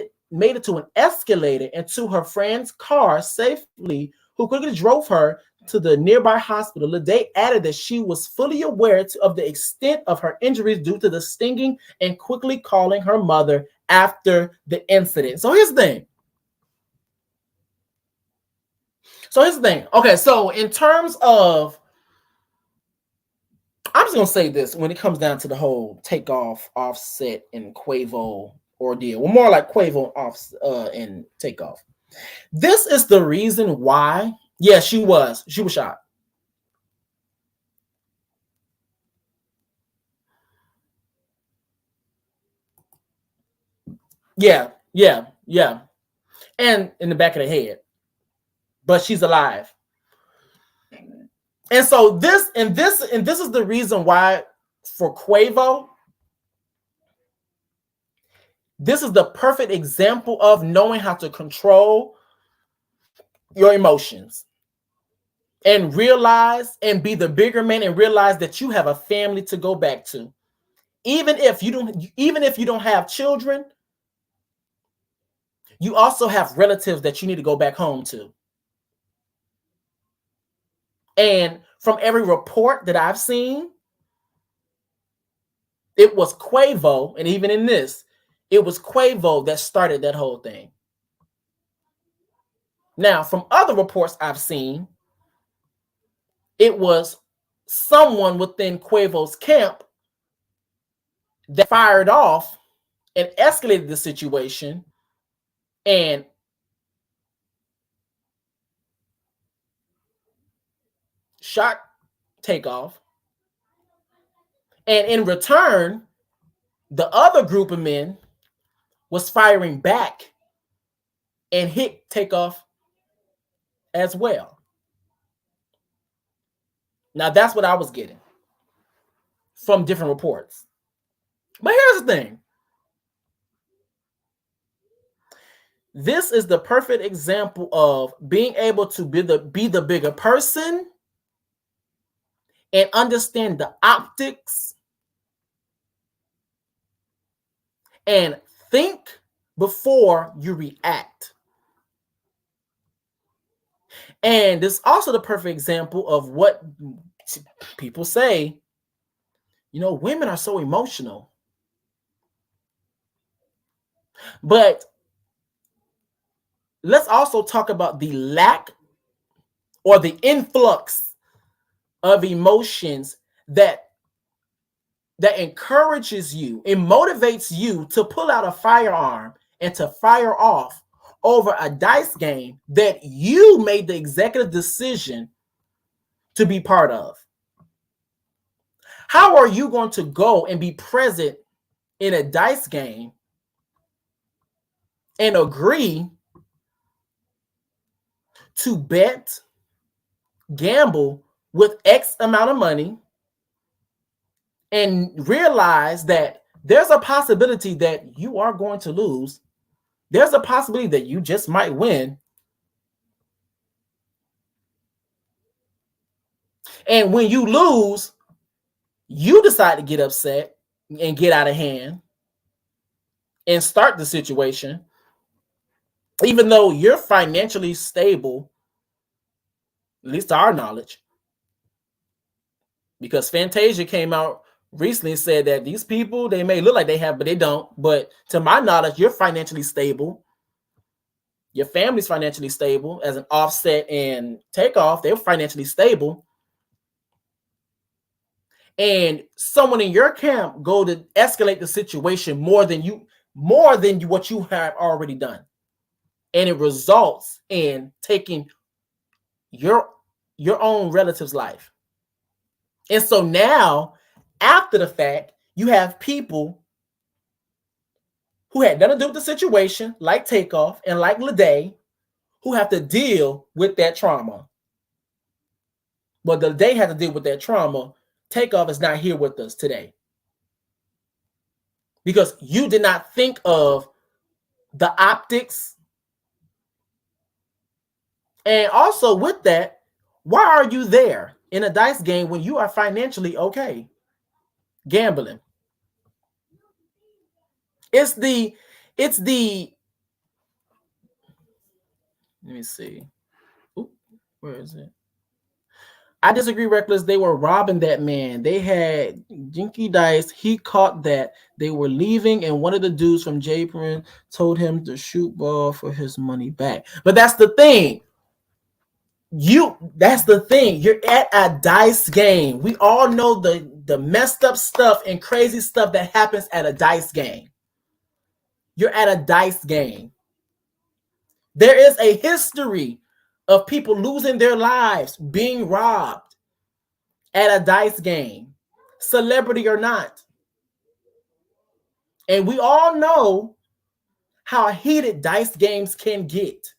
it to an escalator and to her friend's car safely, who quickly drove her to the nearby hospital. Lede added that she was fully aware of the extent of her injuries due to the stinging and quickly calling her mother after the incident. So here's the thing. Okay, so in terms of, I'm just gonna say this when it comes down to the whole Takeoff, Offset, and Quavo ordeal. Well, more like Quavo and Takeoff. This is the reason why. Yeah, she was shot. Yeah, and in the back of the head, but she's alive. And so this is the reason why for Quavo, this is the perfect example of knowing how to control your emotions and realize and be the bigger man and realize that you have a family to go back to. Even if you don't have children, you also have relatives that you need to go back home to. And from every report that I've seen, it was Quavo, and even in this, it was Quavo that started that whole thing. Now, from other reports I've seen, it was someone within Quavo's camp that fired off and escalated the situation and shot Takeoff. And in return, the other group of men was firing back and hit Takeoff as well. Now, that's what I was getting from different reports. But here's the thing. This is the perfect example of being able to be the bigger person and understand the optics and think before you react. And it's also the perfect example of what people say, women are so emotional. But let's also talk about the lack or the influx of emotions that encourages you and motivates you to pull out a firearm and to fire off over a dice game that you made the executive decision to be part of. How are you going to go and be present in a dice game and agree to bet gamble with X amount of money and realize that there's a possibility that you are going to lose. There's a possibility that you just might win. And when you lose, you decide to get upset and get out of hand and start the situation, even though you're financially stable, at least to our knowledge. Because Fantasia came out recently and said that these people, they may look like they have, but they don't. But to my knowledge, you're financially stable. Your family's financially stable. As an Offset and Takeoff, they're financially stable. And someone in your camp go to escalate the situation more than what you have already done. And it results in taking your own relative's life. And so now, after the fact, you have people who had nothing to do with the situation, like Takeoff and like Lede, who have to deal with that trauma. But Lede had to deal with that trauma. Takeoff is not here with us today. Because you did not think of the optics. And also with that, why are you there in a dice game when you are financially okay? Gambling. It's the let me see. Ooh, where is it? I disagree, Reckless. They were robbing that man. They had Jinky Dice. He caught that. They were leaving, and one of the dudes from J-Prin told him to shoot ball for his money back. But that's the thing. That's the thing. You're at a dice game. We all know the messed up stuff and crazy stuff that happens at a dice game. You're at a dice game. There is a history of people losing their lives, being robbed at a dice game, celebrity or not. And we all know how heated dice games can get,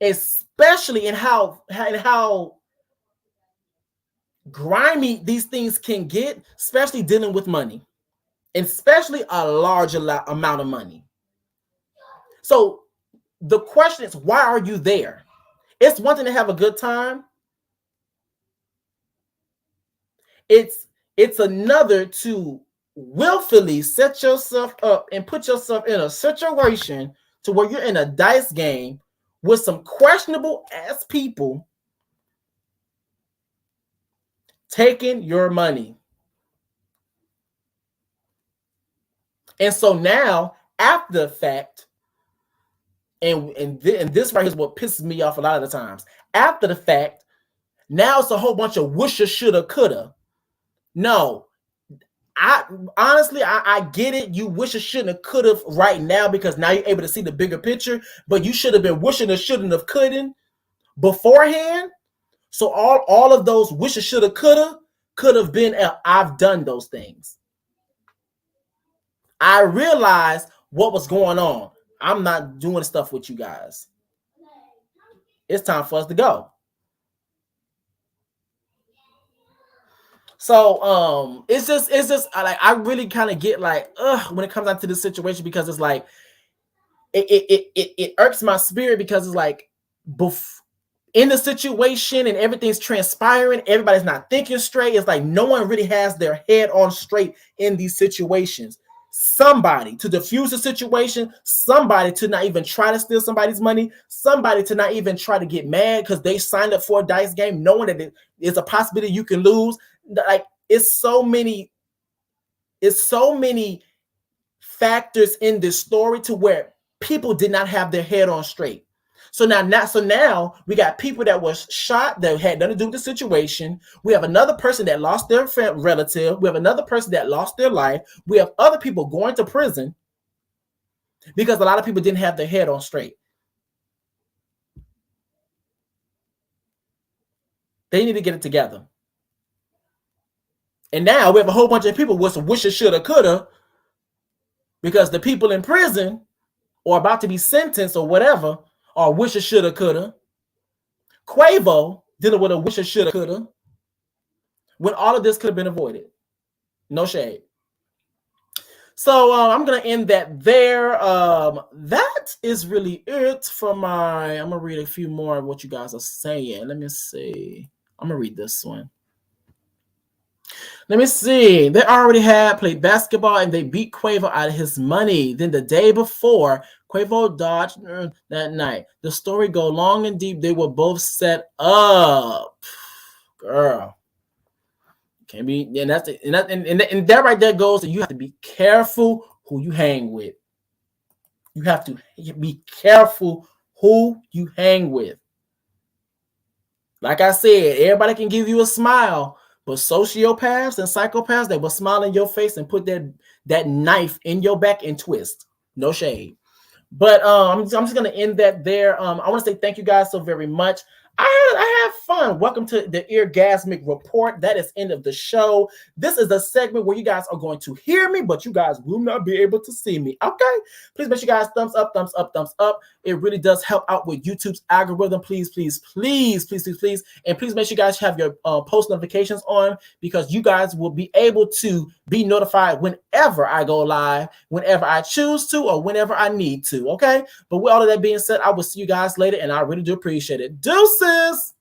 especially in how grimy these things can get, especially dealing with money, especially a large amount of money. So the question is, why are you there? It's one thing to have a good time. It's another to willfully set yourself up and put yourself in a situation to where you're in a dice game with some questionable ass people taking your money. And so now, after the fact, and this right here is what pisses me off a lot of the times. After the fact, now it's a whole bunch of woulda, shoulda, coulda. No, I honestly get it. You wish, shouldn't have, could have right now because now you're able to see the bigger picture. But you should have been wishing, or shouldn't have, couldn't beforehand. So all of those wish, shoulda, could have been. I've done those things. I realized what was going on. I'm not doing stuff with you guys. It's time for us to go. So it's just like I really kind of get like when it comes down to this situation, because it's like it irks my spirit, because it's like in the situation and everything's transpiring, everybody's not thinking straight. It's like no one really has their head on straight in these situations. Somebody to diffuse the situation, somebody to not even try to steal somebody's money, somebody to not even try to get mad because they signed up for a dice game knowing that there's a possibility you can lose. Like it's so many factors in this story to where people did not have their head on straight. So now we got people that was shot that had nothing to do with the situation. We have another person that lost their relative. We have another person that lost their life. We have other people going to prison because a lot of people didn't have their head on straight. They need to get it together. And now we have a whole bunch of people with some wishes, shoulda, coulda, because the people in prison or about to be sentenced or whatever are wishes, shoulda, coulda. Quavo dealing with a wish, shoulda, coulda, when all of this could have been avoided. No shade. So I'm gonna end that there. That is really it for my. I'm gonna read a few more of what you guys are saying. Let me see. I'm gonna read this one. Let me see. They already had played basketball and they beat Quavo out of his money. Then the day before, Quavo dodged that night. The story go long and deep. They were both set up. Girl. Can't be, and that's it, and that right there goes. You have to be careful who you hang with. You have to be careful who you hang with. Like I said, everybody can give you a smile, but sociopaths and psychopaths, they will smile in your face and put that knife in your back and twist. No shade. But I'm just gonna end that there. I want to say thank you guys so very much. I have fun. Welcome to the Ear-Gasmic report. That is end of the show. This is a segment where you guys are going to hear me, but you guys will not be able to see me. Okay? Please make sure you guys thumbs up, thumbs up, thumbs up. It really does help out with YouTube's algorithm. Please, please, please, please, please, please. And please make sure you guys have your post notifications on, because you guys will be able to be notified whenever I go live, whenever I choose to, or whenever I need to. Okay? But with all of that being said, I will see you guys later, and I really do appreciate it. Deuces!